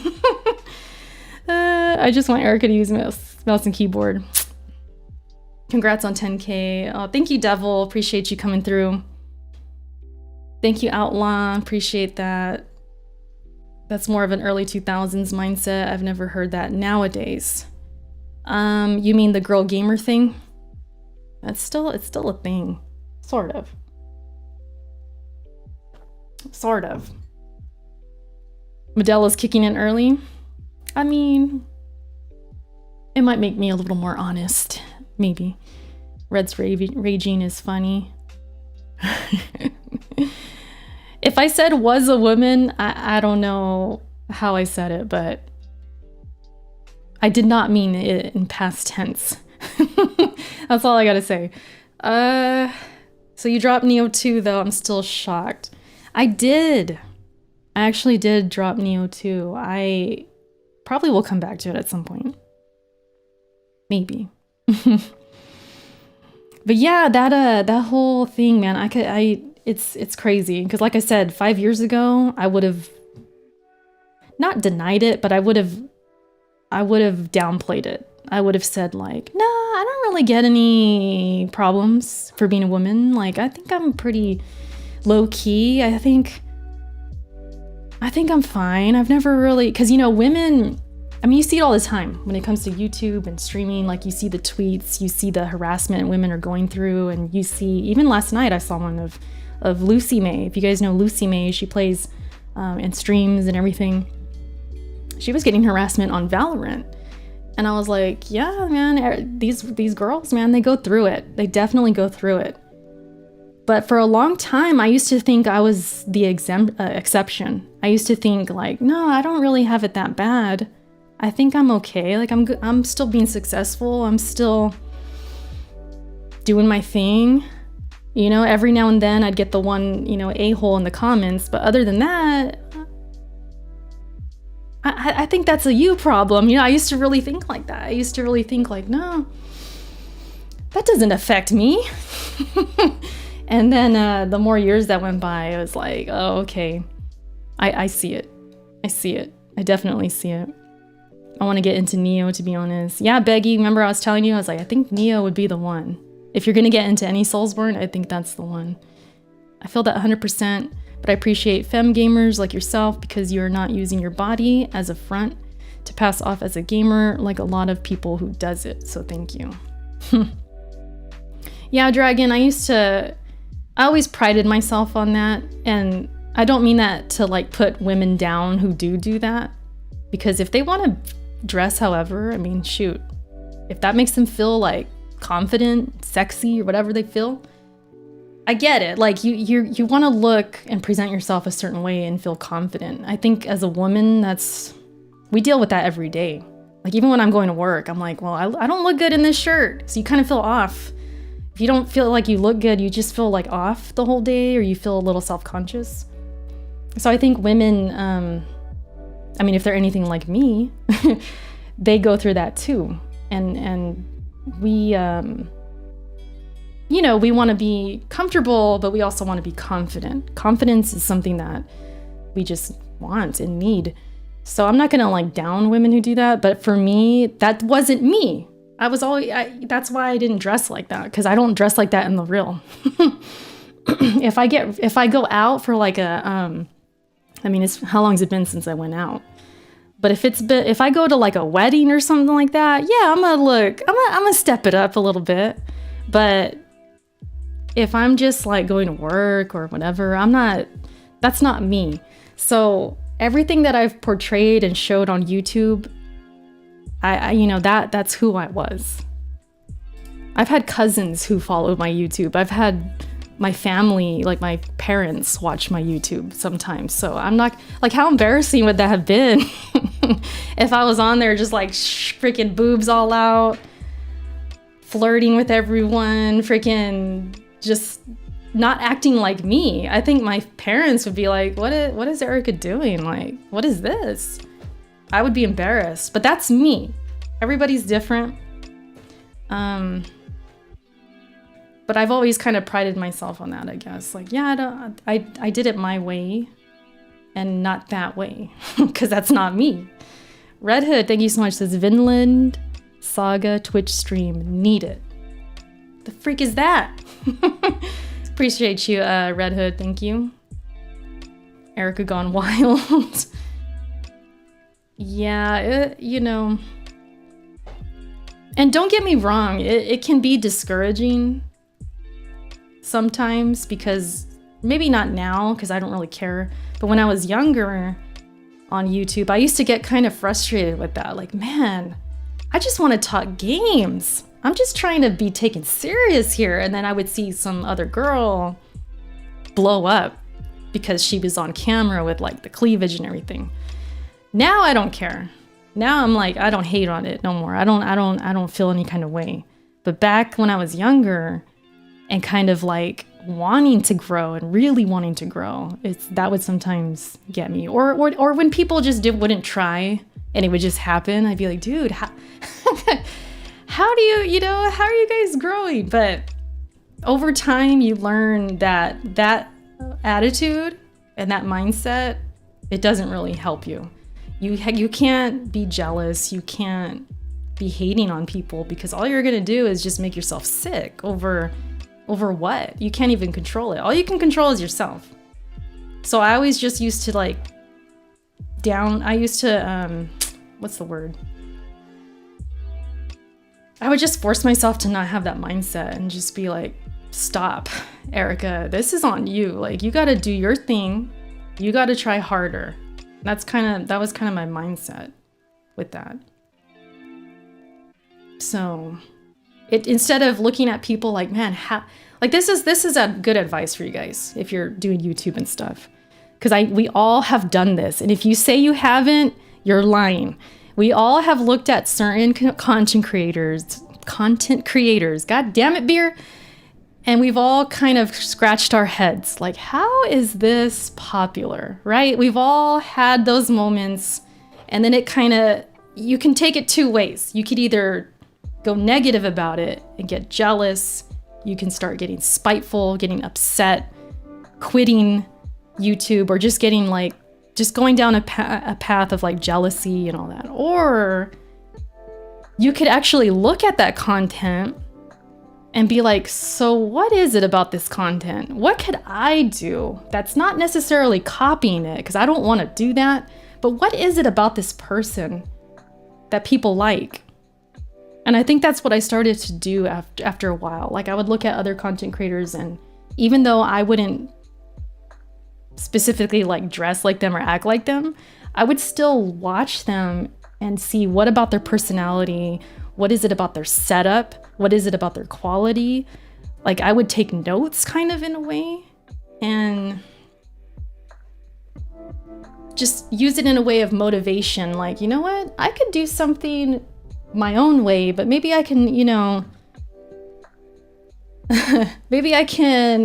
I just want Erica to use mouse and keyboard. Congrats on 10K. Oh, thank you, Devil. Appreciate you coming through. Thank you, Outlaw. Appreciate that. That's more of an early 2000s mindset. I've never heard that nowadays. You mean the girl gamer thing? It's still a thing. Sort of. Modelo's kicking in early. I mean, it might make me a little more honest. Maybe. Red's raging is funny. If I said was a woman, I don't know how I said it, but I did not mean it in past tense. That's all I gotta say. So you dropped Neo 2, though. I'm still shocked. I did. I actually did drop Neo 2. I probably will come back to it at some point. Maybe. But yeah, that whole thing, man, it's crazy. Because like I said, 5 years ago, I would have not denied it, but I would have downplayed it. I would have said like, no, I don't really get any problems for being a woman. Like, I think I'm pretty low key. I think I'm fine. I've never really, because women, I mean, you see it all the time when it comes to YouTube and streaming. Like, you see the tweets, you see the harassment women are going through, and you see, even last night I saw one of Lucy May. If you guys know Lucy May, she plays and streams and everything. She was getting harassment on Valorant. And I was like, yeah, man, these girls, man, they go through it. They definitely go through it. But for a long time, I used to think I was the exception. I used to think like, no, I don't really have it that bad. I think I'm okay. Like, I'm still being successful. I'm still doing my thing. Every now and then I'd get the one, a-hole in the comments. But other than that, I think that's a you problem. I used to really think like that. I used to really think like, no, that doesn't affect me. And then the more years that went by, I was like, oh, okay. I see it. I see it. I definitely see it. I want to get into Neo, to be honest. Yeah, Beggy, remember I was telling you? I was like, I think Neo would be the one. If you're going to get into any Soulsborne, I think that's the one. I feel that 100%. But I appreciate femme gamers like yourself because you're not using your body as a front to pass off as a gamer like a lot of people who does it. So thank you. Yeah, Dragon, I always prided myself on that. And I don't mean that to like put women down who do that. Because if they want to dress however, I mean, shoot. If that makes them feel like confident, sexy, or whatever they feel, I get it. Like, you want to look and present yourself a certain way and feel confident. I think as a woman, we deal with that every day. Like, even when I'm going to work, I'm like, well, I don't look good in this shirt. So you kind of feel off. If you don't feel like you look good, you just feel like off the whole day, or you feel a little self-conscious. So I think women, I mean, if they're anything like me, they go through that too. And we, we want to be comfortable, but we also want to be confident. Confidence is something that we just want and need. So I'm not going to like down women who do that. But for me, that wasn't me. That's why I didn't dress like that, because I don't dress like that in the real. If I go out for like how long has it been since I went out? But if I go to like a wedding or something like that, yeah, I'm gonna step it up a little bit. But if I'm just like going to work or whatever, that's not me. So everything that I've portrayed and showed on YouTube, that's who I was. I've had cousins who followed my YouTube. I've had my family, like my parents, watch my YouTube sometimes. So I'm not, like, how embarrassing would that have been if I was on there just like freaking boobs all out, flirting with everyone, freaking just not acting like me. I think my parents would be like, what is Erica doing? Like, what is this? I would be embarrassed, but that's me. Everybody's different. But I've always kind of prided myself on that, I guess. Like, yeah, I did it my way and not that way, because that's not me. Red Hood, thank you so much, says Vinland Saga Twitch stream. Need it. The freak is that? Appreciate you, Red Hood, thank you. Erica Gone Wild. Yeah, and don't get me wrong, it can be discouraging sometimes, because maybe not now, because I don't really care, but when I was younger on YouTube, I used to get kind of frustrated with that. Like, man, I just want to talk games. I'm just trying to be taken serious here. And then I would see some other girl blow up because she was on camera with like the cleavage and everything. Now I don't care. Now I'm like, I don't hate on it no more. I don't feel any kind of way. But back when I was younger and kind of like wanting to grow and really wanting to grow, that would sometimes get me. Or when people just wouldn't try and it would just happen, I'd be like, dude, how do you, how are you guys growing? But over time you learn that that attitude and that mindset, it doesn't really help you. You can't be jealous, you can't be hating on people, because all you're gonna do is just make yourself sick over what? You can't even control it. All you can control is yourself. So I always just used to like what's the word? I would just force myself to not have that mindset and just be like, stop, Erica, this is on you. Like, you gotta do your thing. You gotta try harder. That was kind of my mindset with that. So instead of looking at people like, man, like this is a good advice for you guys if you're doing YouTube and stuff. Because we all have done this. And if you say you haven't, you're lying. We all have looked at certain content creators, God damn it, beer. And we've all kind of scratched our heads like, how is this popular, right? We've all had those moments. And then you can take it two ways. You could either go negative about it and get jealous. You can start getting spiteful, getting upset, quitting YouTube, or just going down a path of like jealousy and all that. Or you could actually look at that content and be like, so what is it about this content? What could I do that's not necessarily copying it, because I don't want to do that, but what is it about this person that people like? And I think that's what I started to do after a while. Like, I would look at other content creators, and even though I wouldn't specifically like dress like them or act like them, I would still watch them and see what about their personality, what is it about their setup, what is it about their quality. Like, I would take notes kind of in a way and just use it in a way of motivation. Like, you know what, I could do something my own way, but maybe I can,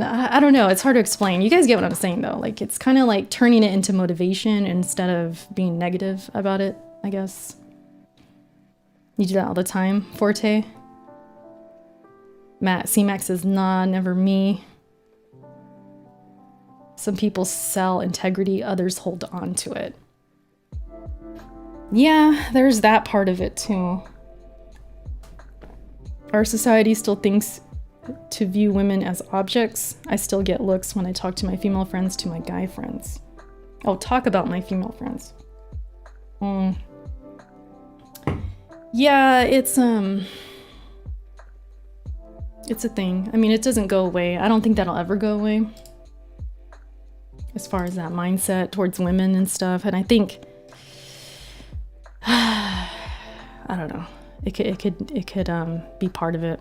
I don't know. It's hard to explain. You guys get what I'm saying though. Like, it's kind of like turning it into motivation instead of being negative about it, I guess. You do that all the time, Forte? C-Max says, nah, never me. Some people sell integrity, others hold on to it. Yeah, there's that part of it too. Our society still thinks to view women as objects. I still get looks when I talk to my female friends to my guy friends. Oh, talk about my female friends. Yeah, it's a thing. I mean, it doesn't go away. I don't think that'll ever go away, as far as that mindset towards women and stuff. And I think, I don't know. It could be part of it.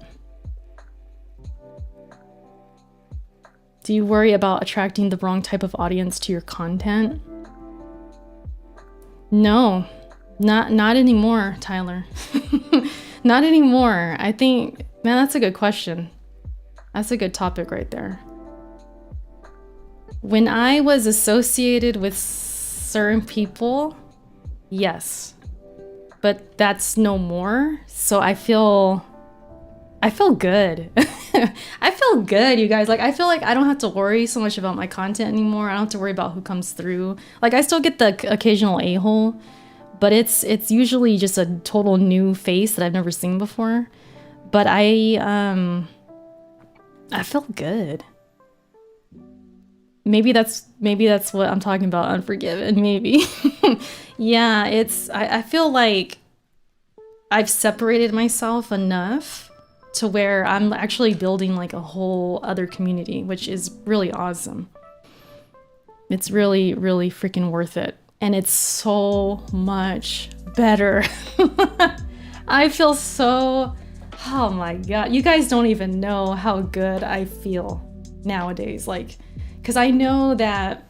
Do you worry about attracting the wrong type of audience to your content? No, not anymore, Tyler. Not anymore. I think, man, that's a good question. That's a good topic right there. When I was associated with certain people, yes, but that's no more. So I feel good. I feel good, you guys. Like, I feel like I don't have to worry so much about my content anymore. I don't have to worry about who comes through. Like, I still get the occasional a-hole, but it's usually just a total new face that I've never seen before. But I feel good. Maybe that's what I'm talking about, Unforgiven, maybe. Yeah, I feel like I've separated myself enough to where I'm actually building like a whole other community, which is really awesome. It's really, really freaking worth it. And it's so much better. I feel so, oh my God. You guys don't even know how good I feel nowadays. Like, because I know that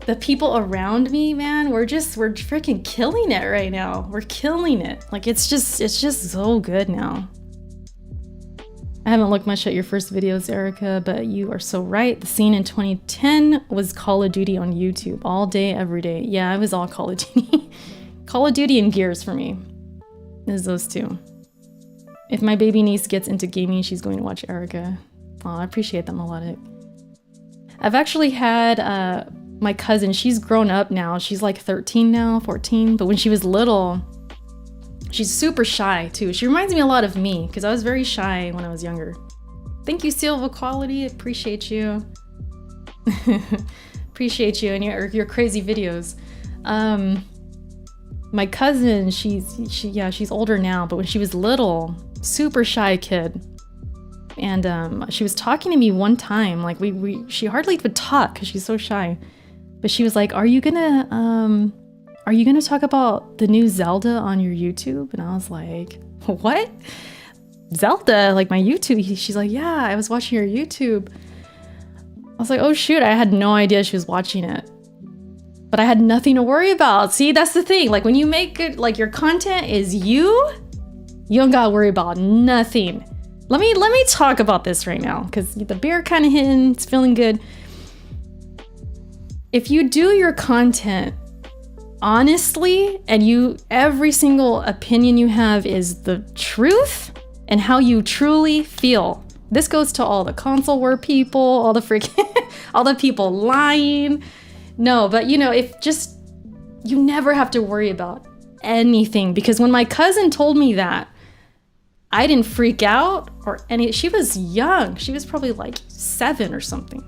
the people around me, man, we're freaking killing it right now. We're killing it. Like, it's just so good now. I haven't looked much at your first videos, Erica, but you are so right. The scene in 2010 was Call of Duty on YouTube all day, every day. Yeah, it was all Call of Duty. Call of Duty and Gears for me. Is those two. If my baby niece gets into gaming, she's going to watch Erica. Oh, I appreciate that, Melodic. I've actually had my cousin, she's grown up now. She's like 13 now, 14. But when she was little, she's super shy too. She reminds me a lot of me because I was very shy when I was younger. Thank you, Silva Quality. Appreciate you. Appreciate you and your crazy videos. My cousin, she's older now, but when she was little, super shy kid. And she was talking to me one time, like she hardly would talk because she's so shy. But she was like, "Are you gonna talk about the new Zelda on your YouTube?" And I was like, "What? Zelda? Like my YouTube?" She's like, "Yeah, I was watching your YouTube." I was like, "Oh shoot, I had no idea she was watching it." But I had nothing to worry about. See, that's the thing. Like when you make it, like your content is you don't gotta worry about nothing. Let me talk about this right now because the beer kind of hitting, it's feeling good. If you do your content honestly and every single opinion you have is the truth and how you truly feel. This goes to all the console war people, all the people lying. No, but you never have to worry about anything because when my cousin told me that, I didn't freak out or she was young. She was probably like 7 or something.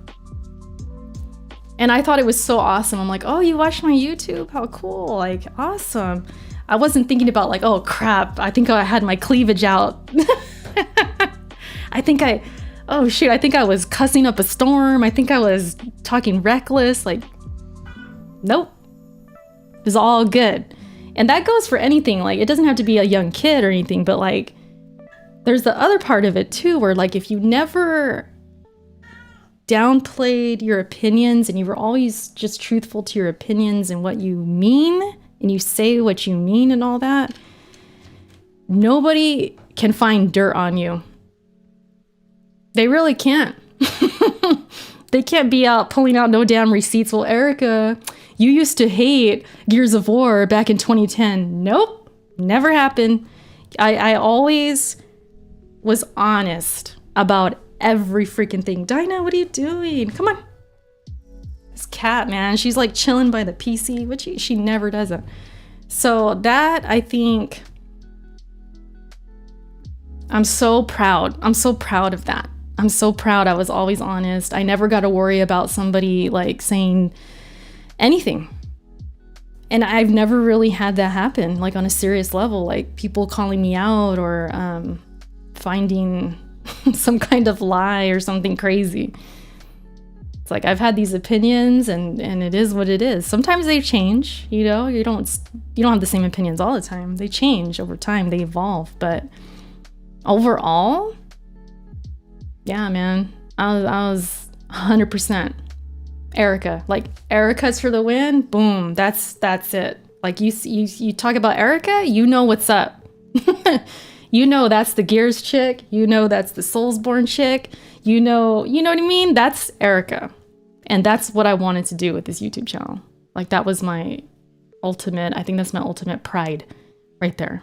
And I thought it was so awesome. I'm like, "Oh, you watch my YouTube? How cool. Like, awesome." I wasn't thinking about like, "Oh crap, I think I had my cleavage out." I think I was cussing up a storm. I think I was talking reckless. Like, nope. It was all good. And that goes for anything. Like, it doesn't have to be a young kid or anything, but like, there's the other part of it too, where like, if you never downplayed your opinions and you were always just truthful to your opinions and what you mean, and you say what you mean and all that, nobody can find dirt on you. They really can't. They can't be out pulling out no damn receipts. "Well, Erica, you used to hate Gears of War back in 2010. Nope, never happened. I always was honest about every freaking thing. Dinah, what are you doing? Come on. This cat, man, she's like chilling by the PC, which she never does it. So that, I think, I'm so proud. I'm so proud of that. I'm so proud I was always honest. I never got to worry about somebody like saying anything. And I've never really had that happen, like on a serious level, like people calling me out or finding some kind of lie or something crazy. It's like I've had these opinions and it is what it is. Sometimes they change, you don't have the same opinions all the time. They change over time, they evolve, but overall, yeah, man, I was 100% Erica. Like, Erica's for the win. Boom, that's it. Like you talk about Erica, you know what's up. You know that's the Gears chick. You know that's the Soulsborne chick. You know what I mean? That's Erica. And that's what I wanted to do with this YouTube channel. Like, that was I think that's my ultimate pride right there.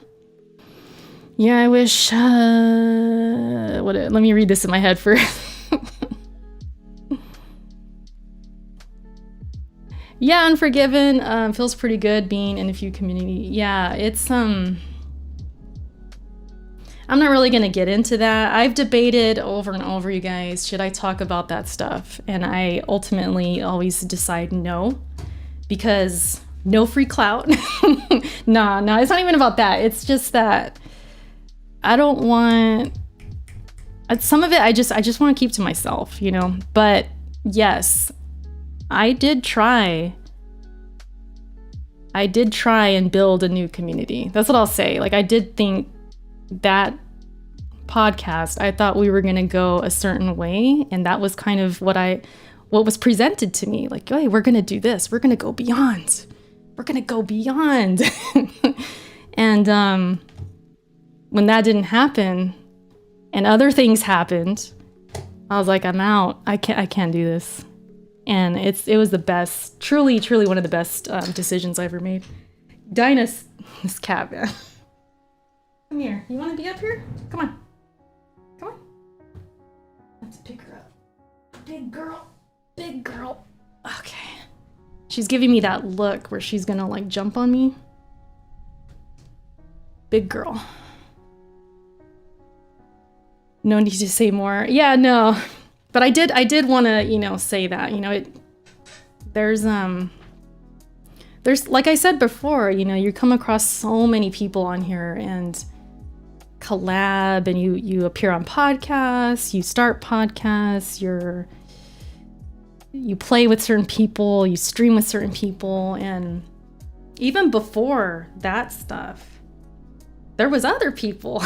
Yeah, I wish, let me read this in my head first. Yeah, Unforgiven feels pretty good being in a few community. Yeah, it's, I'm not really going to get into that. I've debated over and over, you guys, should I talk about that stuff? And I ultimately always decide no, because no free clout. No, it's not even about that. It's just that I don't want, some of it I just want to keep to myself, But yes, I did try and build a new community. That's what I'll say. Like, I did think that podcast, I thought we were going to go a certain way. And that was kind of what was presented to me. Like, hey, we're going to do this. We're going to go beyond. We're going to go beyond. And when that didn't happen and other things happened, I was like, I'm out. I can't do this. And it was the best, truly one of the best decisions I ever made. Dinah's, this cat, man. Come here. You want to be up here? Come on. Come on. Let's pick her up. Big girl. Big girl. Okay. She's giving me that look where she's gonna like jump on me. Big girl. No need to say more. Yeah, no. But I did want to, say that, there's like I said before, you come across so many people on here and collab, and you appear on podcasts, you start podcasts, you play with certain people, you stream with certain people, and even before that stuff, there was other people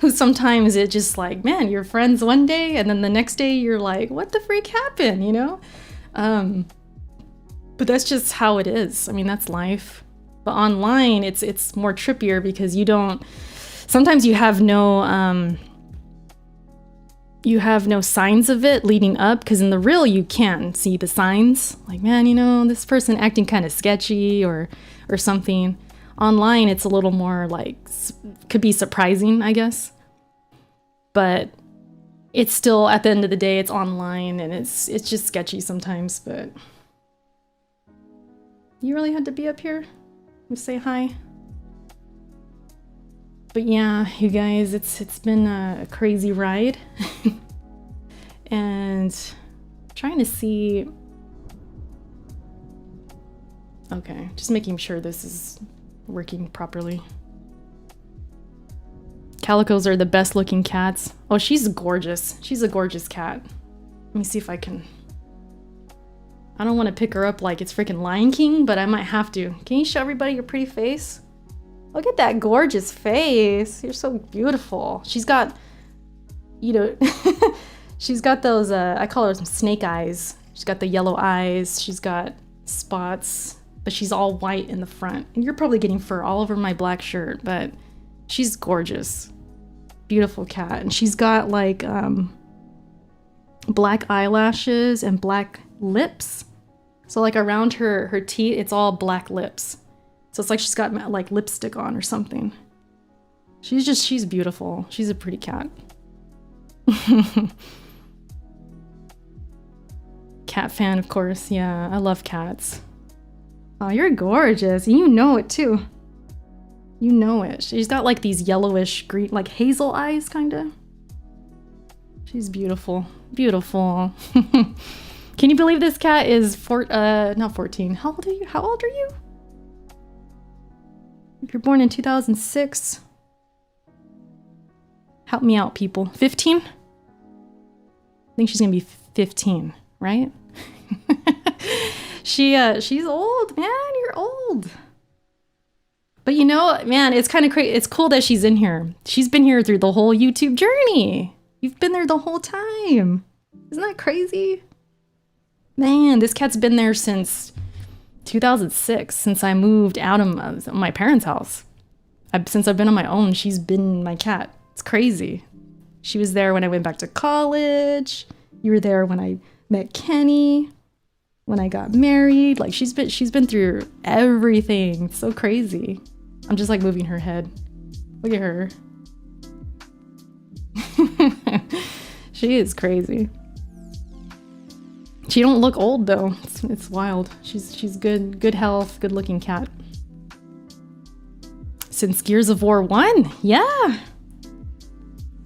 who sometimes it just like, man, you're friends one day and then the next day you're like, what the freak happened, But that's just how it is. I mean, that's life. But online, it's more trippier because sometimes you have no signs of it leading up, because in the real you can see the signs. Like, man, this person acting kind of sketchy or something. Online, it's a little more like, could be surprising, I guess. But it's still, at the end of the day, it's online and it's just sketchy sometimes. But you really had to be up here and say hi. But yeah, you guys, it's been a crazy ride. And trying to see. Okay, just making sure this is working properly. Calicos are the best looking cats. Oh, she's gorgeous. She's a gorgeous cat. Let me see if I can. I don't want to pick her up like it's freaking Lion King, but I might have to. Can you show everybody your pretty face? Look at that gorgeous face. You're so beautiful. She's got, she's got those, I call her some snake eyes. She's got the yellow eyes. She's got spots, but she's all white in the front. And you're probably getting fur all over my black shirt, but she's gorgeous. Beautiful cat. And she's got like black eyelashes and black lips. So like around her teeth, it's all black lips. So it's like she's got like lipstick on or something. She's beautiful. She's a pretty cat. Cat fan, of course. Yeah, I love cats. Oh, you're gorgeous. And you know it too. You know it. She's got like these yellowish green, like hazel eyes, kind of. She's beautiful. Beautiful. Can you believe this cat is not 14. How old are you? How old are you? If you're born in 2006. Help me out, people. 15? I think she's gonna be 15, right? She's old, man. You're old. But man, it's kind of crazy. It's cool that she's in here. She's been here through the whole YouTube journey. You've been there the whole time. Isn't that crazy? Man, this cat's been there since 2006, since I moved out of my parents' house. Since I've been on my own, she's been my cat. It's crazy. She was there when I went back to college. You were there when I met Kenny, when I got married. Like she's been through everything. It's so crazy. I'm just like moving her head. Look at her. She is crazy. She don't look old though. It's wild. She's good health, good looking cat. Since Gears of War 1, yeah.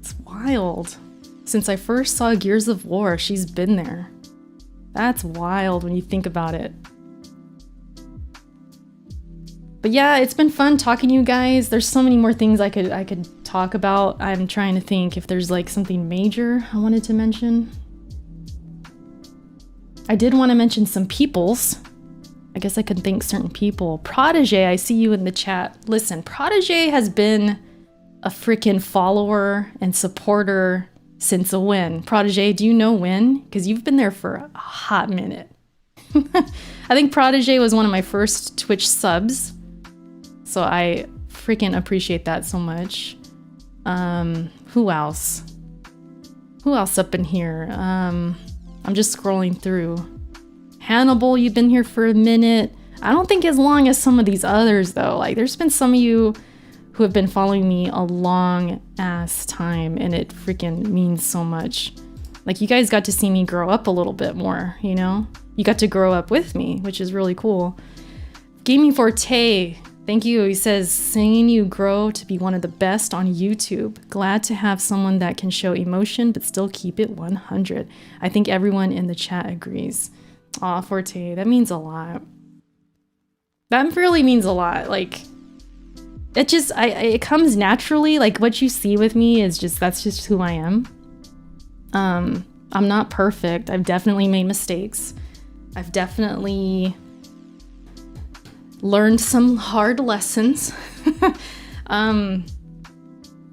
It's wild. Since I first saw Gears of War, she's been there. That's wild when you think about it. But yeah, it's been fun talking to you guys. There's so many more things I could talk about. I'm trying to think if there's like something major I wanted to mention. I did want to mention some peoples. I guess I could think certain people. Protege, I see you in the chat. Listen, Protege has been a freaking follower and supporter since a when. Protege, do you know when? Because you've been there for a hot minute. I think Protege was one of my first Twitch subs. So I freaking appreciate that so much. Who else? Who else up in here? I'm just scrolling through. Hannibal, you've been here for a minute. I don't think as long as some of these others though. Like there's been some of you who have been following me a long ass time, and it freaking means so much. Like, you guys got to see me grow up a little bit more, you know? You got to grow up with me, which is really cool. Gaming Forte, thank you. He says, seeing you grow to be one of the best on YouTube. Glad to have someone that can show emotion but still keep it 100. I think everyone in the chat agrees. Aw, Forte, that means a lot. That really means a lot. Like, it just, it comes naturally. Like, what you see with me is just, that's just who I am. I'm not perfect. I've definitely made mistakes. I've definitely learned some hard lessons. But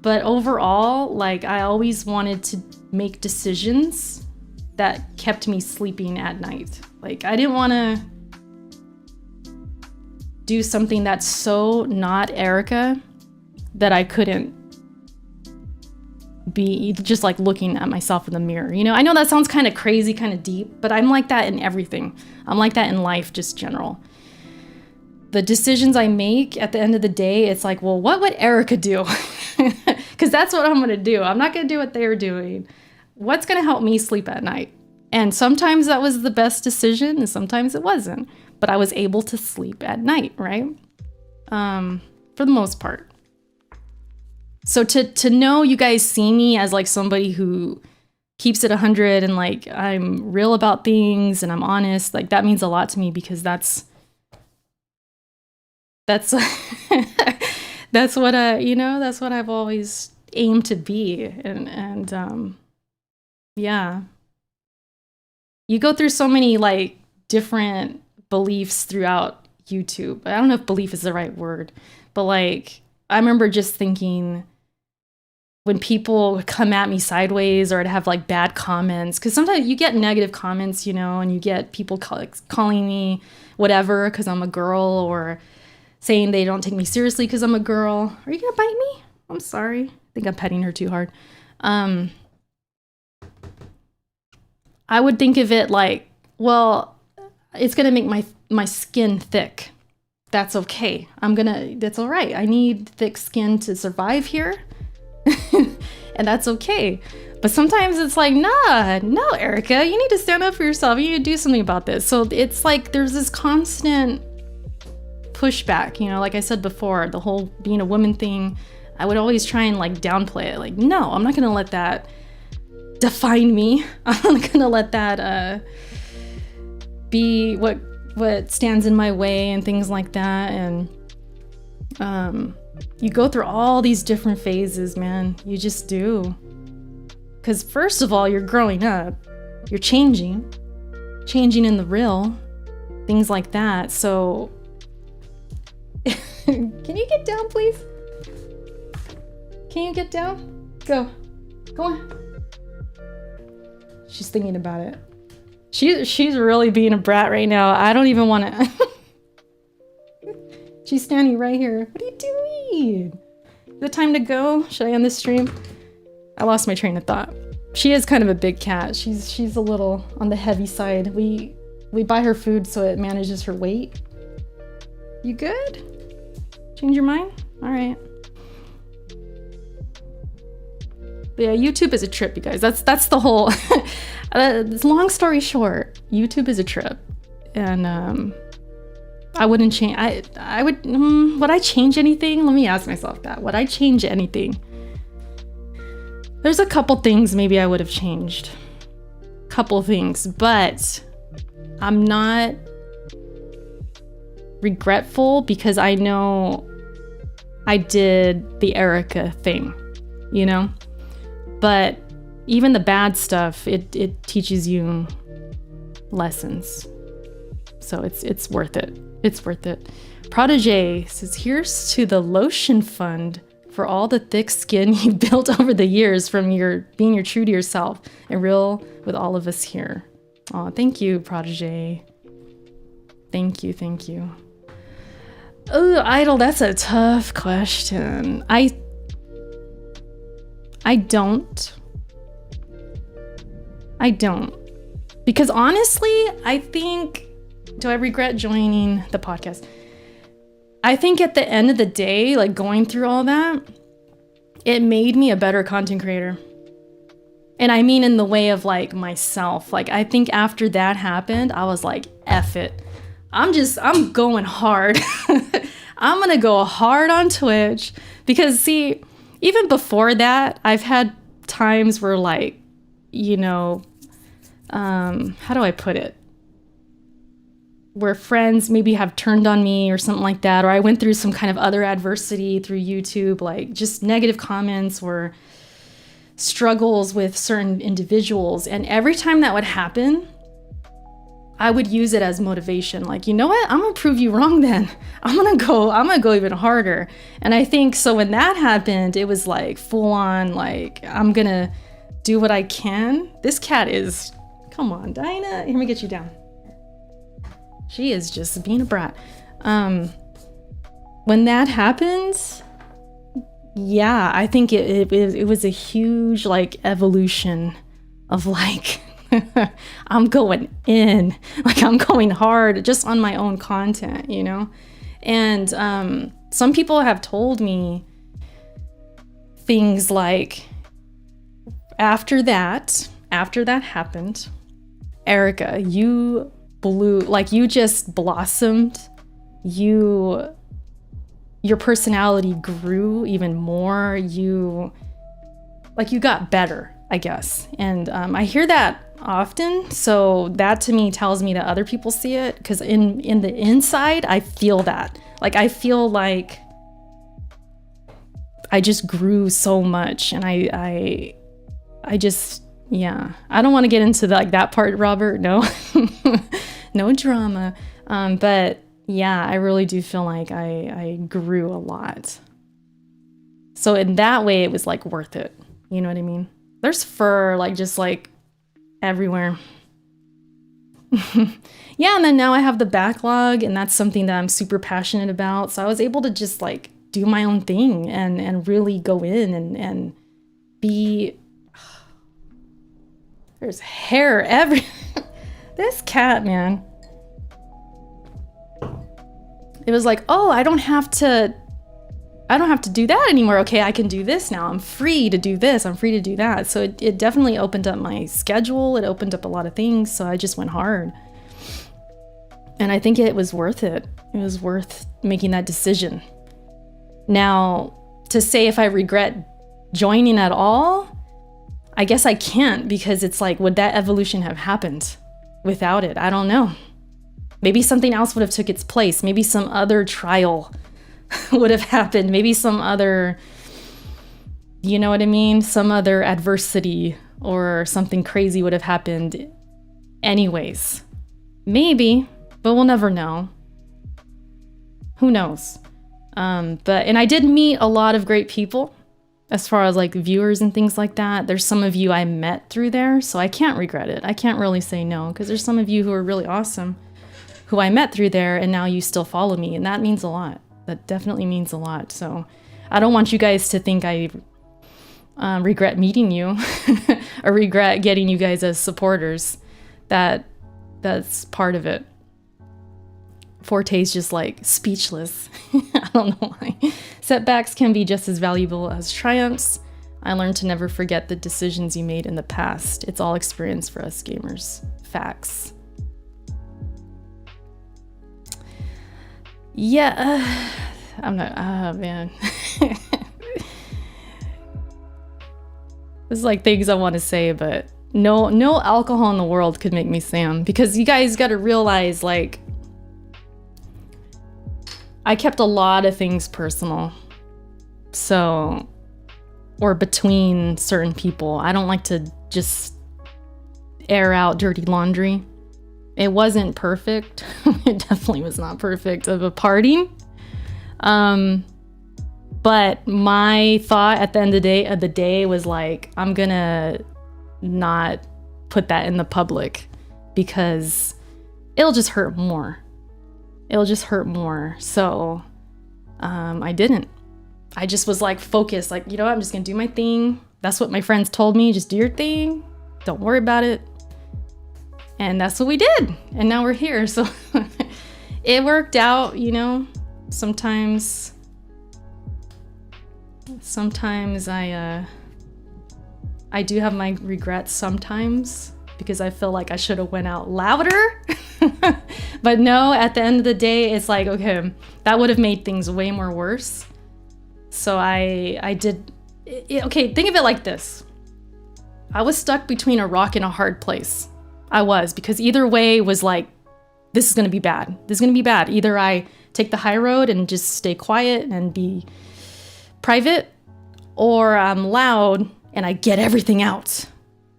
overall, like, I always wanted to make decisions that kept me sleeping at night. Like, I didn't want to do something that's so not Erica that I couldn't be just like looking at myself in the mirror. You know, I know that sounds kind of crazy, kind of deep, but I'm like that in everything. I'm like that in life, just general. The decisions I make at the end of the day, it's like, well, what would Erica do? Because that's what I'm going to do. I'm not going to do what they're doing. What's going to help me sleep at night? And sometimes that was the best decision and sometimes it wasn't. But I was able to sleep at night, right? For the most part. So to know you guys see me as like somebody who keeps it 100 and like I'm real about things and I'm honest, like that means a lot to me, because that's that's what that's what I've always aimed to be. And yeah. You go through so many like different beliefs throughout YouTube. I don't know if belief is the right word, but like I remember just thinking when people come at me sideways or I'd have like bad comments, because sometimes you get negative comments, you know, and you get people calling me whatever because I'm a girl, or saying they don't take me seriously because I'm a girl. Are you gonna bite me? I'm sorry. I think I'm petting her too hard. I would think of it like, well, it's gonna make my skin thick. That's okay. That's all right. I need thick skin to survive here. And that's okay. But sometimes it's like, no, Erica, you need to stand up for yourself. You need to do something about this. So it's like there's this constant pushback, you know, like I said before, the whole being a woman thing. I would always try and like downplay it. Like, no, I'm not gonna let that define me. I'm not gonna let that be what stands in my way and things like that. And you go through all these different phases, man. You just do. Because first of all, you're growing up. You're changing in the real. Things like that. So, can you get down, please? Can you get down? Go on. She's thinking about it. She's really being a brat right now. I don't even want to. She's standing right here. What are you doing? Is it time to go? Should I end this stream? I lost my train of thought. She is kind of a big cat. She's a little on the heavy side. We buy her food so it manages her weight. You good? Change your mind? All right. But yeah, YouTube is a trip, you guys. That's the whole. Long story short, YouTube is a trip, and I wouldn't change. I would. Would I change anything? Let me ask myself that. Would I change anything? There's a couple things maybe I would have changed. Couple things, but I'm not regretful because I know I did the Erica thing, you know? But even the bad stuff, it teaches you lessons. So it's worth it. It's worth it. Protege says, here's to the lotion fund for all the thick skin you built over the years from being true to yourself and real with all of us here. Oh, thank you, Protege. Thank you. Oh, Idol, that's a tough question. I don't. Because honestly, I think, do I regret joining the podcast? I think at the end of the day, like going through all that, it made me a better content creator. And I mean in the way of like myself. Like I think after that happened, I was like, F it. I'm going hard. I'm gonna go hard on Twitch. Because see, even before that, I've had times where like, you know, how do I put it? Where friends maybe have turned on me or something like that, or I went through some kind of other adversity through YouTube, like just negative comments or struggles with certain individuals. And every time that would happen, I would use it as motivation. Like, you know what? I'm gonna prove you wrong then. I'm gonna go even harder. And I think so when that happened, it was like full on, like, I'm gonna do what I can. This cat is, come on, Dinah, let me get you down. She is just being a brat. When that happens, yeah, I think it was a huge like evolution of like, I'm going in, like I'm going hard just on my own content, you know? And some people have told me things like, after that happened, Erica, you blew, like you just blossomed. Your personality grew even more. You got better, I guess. And I hear that often. So that to me tells me that other people see it, because in the inside, I feel that. Like I feel like I just grew so much, and I just, yeah. I don't want to get into that part, Robert. No, no drama. But yeah, I really do feel like I grew a lot. So in that way, it was like worth it. You know what I mean? There's fur, like just like everywhere. Yeah, and then now I have the backlog, and that's something that I'm super passionate about. So I was able to just like do my own thing and really go in and be. There's hair everywhere. This cat, man. It was like, oh, I don't have to do that anymore. Okay, I can do this now. I'm free to do this. I'm free to do that. So it definitely opened up my schedule. It opened up a lot of things. So I just went hard. And I think it was worth it. It was worth making that decision. Now, to say if I regret joining at all, I guess I can't, because it's like, would that evolution have happened without it? I don't know. Maybe something else would have took its place. Maybe some other trial would have happened. Maybe some other, you know what I mean? Some other adversity or something crazy would have happened anyways. Maybe, but we'll never know. Who knows? And I did meet a lot of great people as far as like viewers and things like that. There's some of you I met through there, so I can't regret it. I can't really say no, because there's some of you who are really awesome who I met through there, and now you still follow me, and that means a lot. That definitely means a lot. So I don't want you guys to think I regret meeting you or regret getting you guys as supporters. That's part of it. Forte's just like speechless. I don't know why. Setbacks can be just as valuable as triumphs. I learned to never forget the decisions you made in the past. It's all experience for us gamers. Facts. Yeah, I'm not, man. There's like things I want to say, but no alcohol in the world could make me Sam, because you guys got to realize, like, I kept a lot of things personal. So, or between certain people. I don't like to just air out dirty laundry. It wasn't perfect. It definitely was not perfect of a party. But my thought at the end of the day was like, I'm gonna not put that in the public, because it'll just hurt more. It'll just hurt more. So I didn't. I just was like focused, like, you know what, I'm just gonna do my thing. That's what my friends told me. Just do your thing. Don't worry about it. And that's what we did. And now we're here. So it worked out, you know. Sometimes I do have my regrets sometimes because I feel like I should have went out louder. But no, at the end of the day, it's like, okay, that would have made things way more worse. So I did. Okay, think of it like this. I was stuck between a rock and a hard place. I was, because either way was like, this is going to be bad. This is going to be bad. Either I take the high road and just stay quiet and be private, or I'm loud and I get everything out.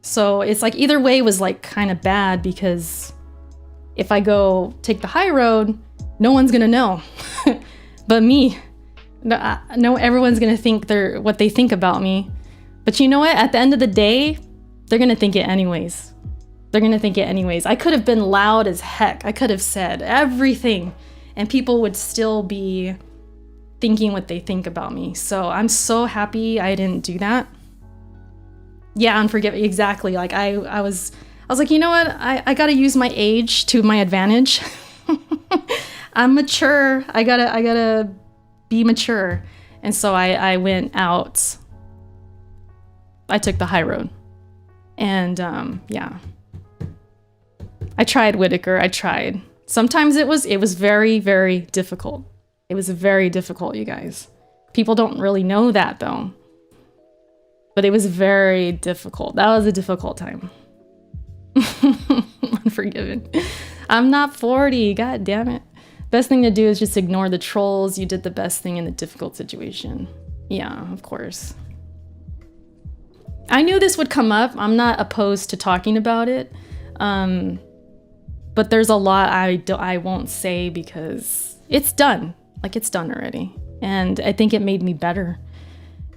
So it's like either way was like kind of bad, because if I go take the high road, no one's going to know but me. No, everyone's going to think what they think about me. But you know what? At the end of the day, they're going to think it anyways. They're going to think it anyways. I could have been loud as heck. I could have said everything and people would still be thinking what they think about me. So I'm so happy I didn't do that. Yeah, unforgiving. Exactly. Like I was like, you know what? I got to use my age to my advantage. I'm mature. I gotta be mature. And so I went out. I took the high road. And yeah. I tried, Whitaker. I tried. Sometimes it was very, very difficult. It was very difficult, you guys. People don't really know that though. But it was very difficult. That was a difficult time. Unforgiven. I'm not 40. God damn it. Best thing to do is just ignore the trolls. You did the best thing in the difficult situation. Yeah, of course. I knew this would come up. I'm not opposed to talking about it. But there's a lot I won't say because it's done. Like, it's done already. And I think it made me better.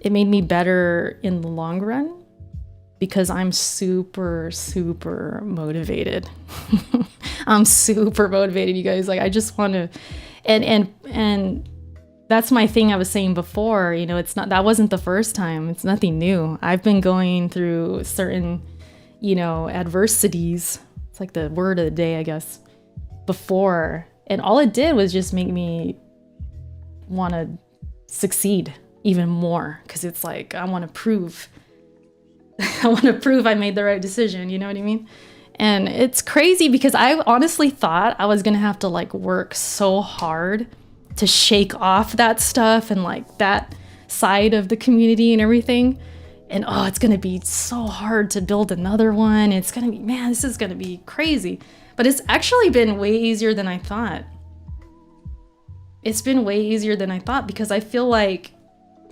It made me better in the long run because I'm super, super motivated. I'm super motivated, you guys. Like, I just want to, and that's my thing I was saying before, you know, that wasn't the first time. It's nothing new. I've been going through certain, you know, adversities. It's like the word of the day, I guess, before. And all it did was just make me want to succeed even more. Because it's like, I want to prove I made the right decision. You know what I mean? And it's crazy because I honestly thought I was going to have to like work so hard to shake off that stuff and like that side of the community and everything. And oh, it's going to be so hard to build another one. It's going to be, man, this is going to be crazy. But it's actually been way easier than I thought. It's been way easier than I thought because I feel like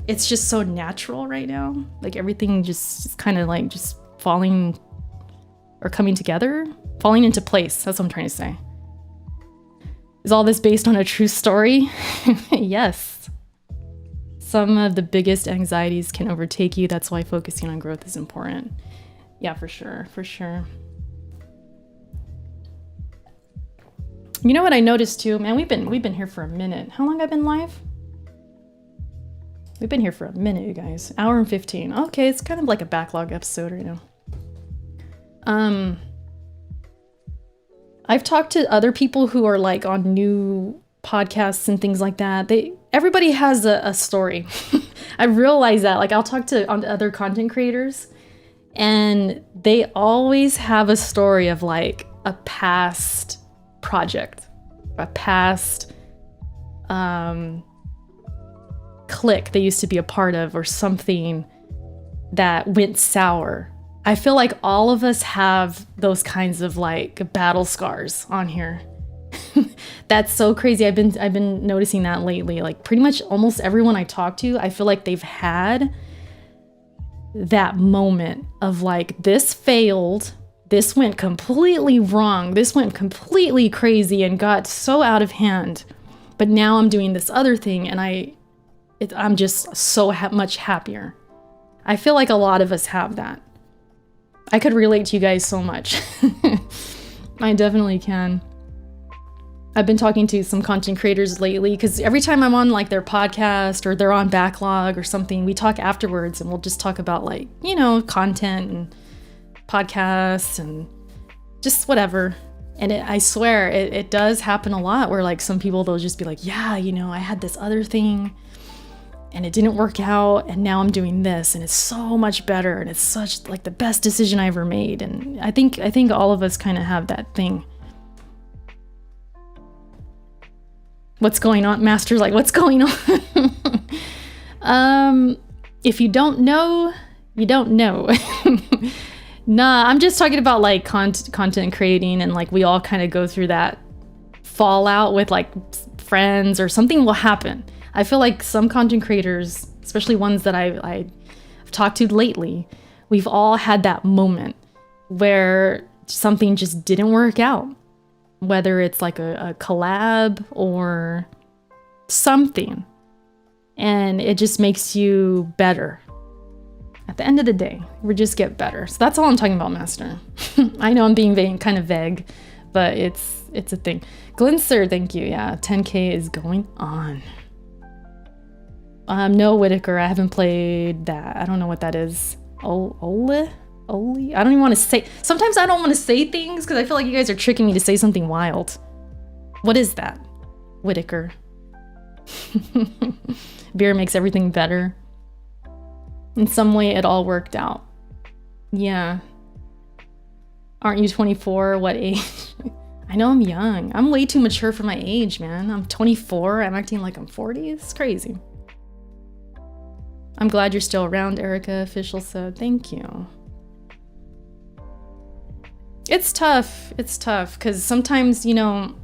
it's just so natural right now. Like everything just kind of like just falling or coming together, falling into place. That's what I'm trying to say. Is all this based on a true story? Yes. Some of the biggest anxieties can overtake you. That's why focusing on growth is important. Yeah, for sure. For sure. You know what I noticed too? Man, we've been here for a minute. How long have I been live? We've been here for a minute, you guys. Hour and 15. Okay, it's kind of like a backlog episode right now. I've talked to other people who are like on new podcasts and things like that. Everybody has a story. I realize that. Like, I'll talk to other content creators and they always have a story of like a past project, a past clique they used to be a part of, or something that went sour. I feel like all of us have those kinds of like battle scars on here. That's so crazy. I've been noticing that lately. Like pretty much almost everyone I talk to, I feel like they've had that moment of like, this failed, this went completely wrong, this went completely crazy and got so out of hand, but now I'm doing this other thing and I'm just so much happier. I feel like a lot of us have that. I could relate to you guys so much. I definitely can. I've been talking to some content creators lately because every time I'm on like their podcast or they're on backlog or something, we talk afterwards and we'll just talk about like, you know, content and podcasts and just whatever. And I swear it does happen a lot where like some people, they'll just be like, yeah, you know, I had this other thing and it didn't work out and now I'm doing this and it's so much better and it's such like the best decision I ever made. And I think all of us kind of have that thing. What's going on? Master's like, what's going on? If you don't know, you don't know. Nah, I'm just talking about like content creating, and like we all kind of go through that fallout with like friends, or something will happen. I feel like some content creators, especially ones that I've talked to lately, we've all had that moment where something just didn't work out. Whether it's like a collab or something, and it just makes you better. At the end of the day, we just get better. So that's all I'm talking about, Master. I know I'm being kind of vague, but it's a thing. Glinster, thank you. Yeah, 10K is going on. No, Whitaker, I haven't played that. I don't know what that is. Oli? I don't even want to say. Sometimes I don't want to say things because I feel like you guys are tricking me to say something wild. What is that? Whitaker. Beer makes everything better. In some way, it all worked out. Yeah. Aren't you 24? What age? I know I'm young. I'm way too mature for my age, man. I'm 24. I'm acting like I'm 40. It's crazy. I'm glad you're still around, Erica. Official said. Thank you. It's tough. It's tough because sometimes, you know,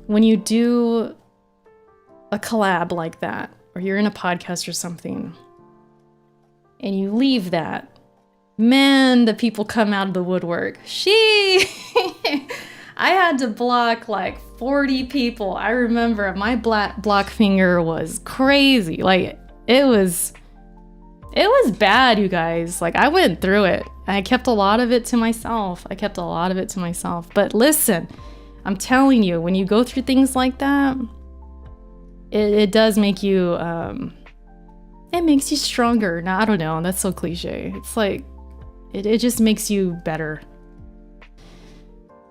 when you do a collab like that, or you're in a podcast or something, and you leave that, man, the people come out of the woodwork. I had to block like 40 people. I remember my block finger was crazy. Like it was bad, you guys. Like I went through it. I kept a lot of it to myself. But listen, I'm telling you, when you go through things like that, it does make you, it makes you stronger. Now, I don't know. That's so cliche. It's like, it just makes you better.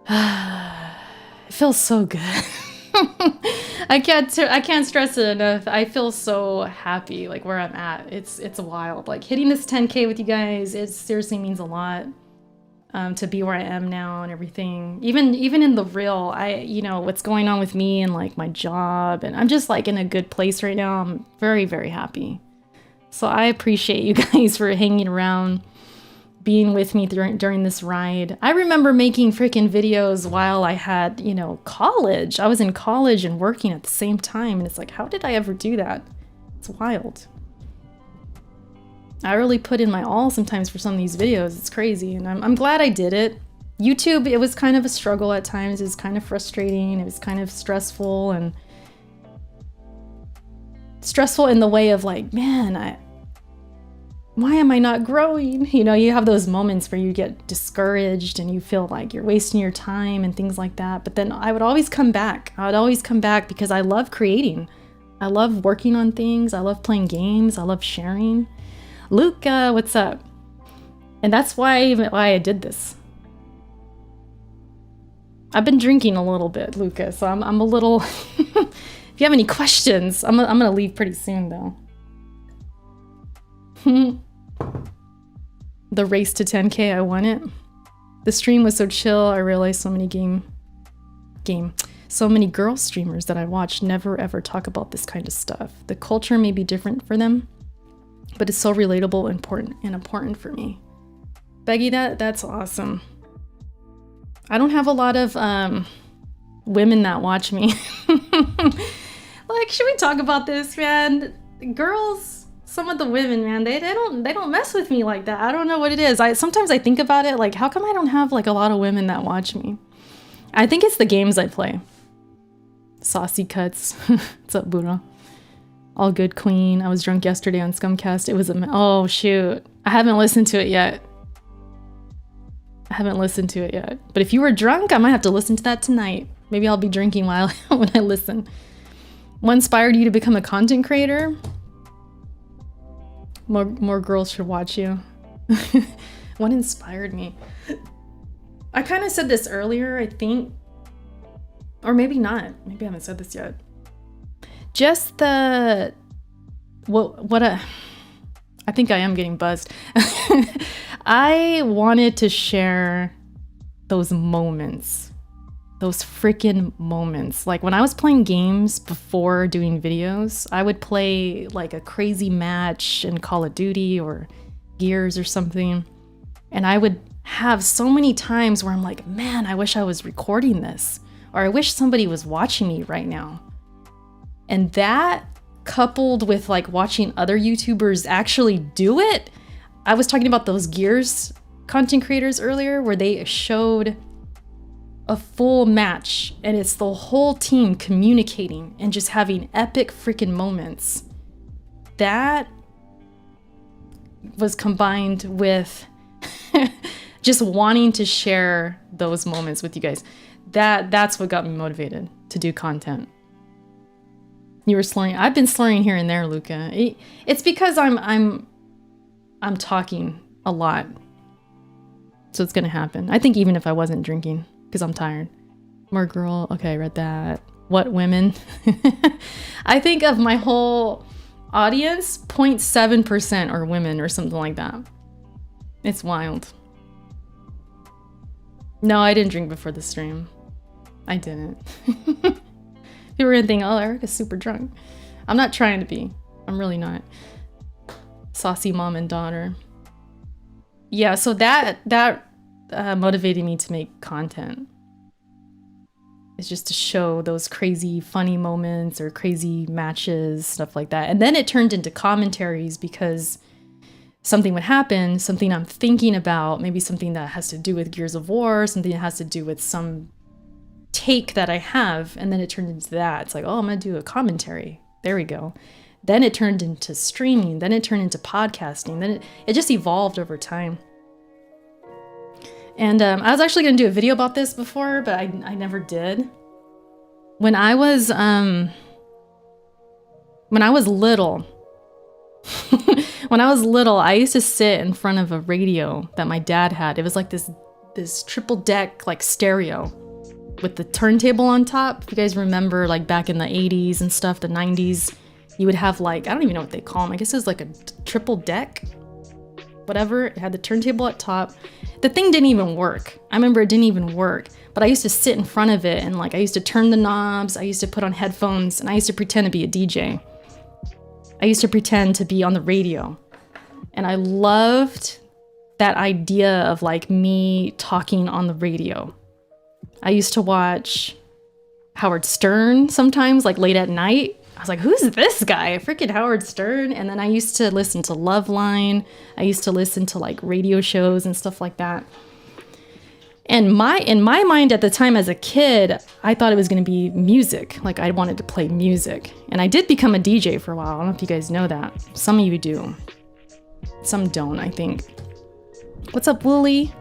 It feels so good. I can't stress it enough. I feel so happy, like where I'm at. It's wild. Like hitting this 10K with you guys, it seriously means a lot. To be where I am now and everything. Even in the real, you know, what's going on with me and like my job, and I'm just like in a good place right now. I'm very, very happy. So I appreciate you guys for hanging around, being with me during this ride. I remember making freaking videos while I had, you know, college. I was in college and working at the same time, and it's like, how did I ever do that? It's wild. I really put in my all sometimes for some of these videos. It's crazy, and I'm glad I did it. YouTube, it was kind of a struggle at times. It was kind of frustrating. It was kind of stressful, and stressful in the way of like, man, why am I not growing? You know, you have those moments where you get discouraged and you feel like you're wasting your time and things like that. But then I would always come back. Because I love creating. I love working on things. I love playing games. I love sharing. Luca, what's up? And that's why I did this. I've been drinking a little bit, Luca, so I'm a little... If you have any questions, I'm gonna leave pretty soon, though. The race to 10K, I won it. The stream was so chill, I realized so many so many girl streamers that I watch never ever talk about this kind of stuff. The culture may be different for them, but it's so relatable and important for me. Beggy, that's awesome. I don't have a lot of women that watch me. Like, should we talk about this, man? Girls, some of the women, man, they don't mess with me like that. I don't know what it is. Sometimes I think about it, like, how come I don't have like a lot of women that watch me? I think it's the games I play. Saucy Cuts. What's up, Buddha? All good, Queen. I was drunk yesterday on Scumcast. It was oh shoot. I haven't listened to it yet. But if you were drunk, I might have to listen to that tonight. Maybe I'll be drinking when I listen. What inspired you to become a content creator? More girls should watch you. What inspired me? I kind of said this earlier, I think, or maybe not. Maybe I haven't said this yet. Just I think I am getting buzzed. I wanted to share those moments, those freaking moments. Like when I was playing games before doing videos, I would play like a crazy match in Call of Duty or Gears or something. And I would have so many times where I'm like, man, I wish I was recording this, or I wish somebody was watching me right now. And that, coupled with like watching other YouTubers actually do it. I was talking about those Gears content creators earlier where they showed a full match and it's the whole team communicating and just having epic freaking moments. That was combined with just wanting to share those moments with you guys. That's what got me motivated to do content. You were slurring. I've been slurring here and there, Luca. It's because I'm talking a lot. So it's gonna happen. I think even if I wasn't drinking, because I'm tired. More girl. Okay, I read that. What women? I think of my whole audience, 0.7% are women or something like that. It's wild. No, I didn't drink before the stream. I didn't. People were gonna think, oh, Erica's super drunk. I'm not trying to be. I'm really not. Saucy mom and daughter. Yeah, so that motivated me to make content. It's just to show those crazy funny moments or crazy matches, stuff like that. And then it turned into commentaries because something would happen, something I'm thinking about, maybe something that has to do with Gears of War, something that has to do with some take that I have, and then it turned into that. It's like, oh, I'm gonna do a commentary. There we go. Then it turned into streaming. Then it turned into podcasting. Then it just evolved over time. And I was actually gonna do a video about this before, but I never did. When I was little, when I was little, I used to sit in front of a radio that my dad had. It was like this triple deck like stereo with the turntable on top. If you guys remember, like back in the 80s and stuff, the 90s, you would have like, I don't even know what they call them. I guess it was like a triple deck, whatever. It had the turntable at top. The thing didn't even work. I remember it didn't even work, but I used to sit in front of it and like I used to turn the knobs. I used to put on headphones and I used to pretend to be a DJ. I used to pretend to be on the radio. And I loved that idea of like me talking on the radio. I used to watch Howard Stern sometimes, like late at night. I was like, who's this guy? Freaking Howard Stern. And then I used to listen to Loveline. I used to listen to like radio shows and stuff like that. And in my mind at the time as a kid, I thought it was going to be music. Like I wanted to play music. And I did become a DJ for a while. I don't know if you guys know that. Some of you do. Some don't, I think. What's up, Wooly?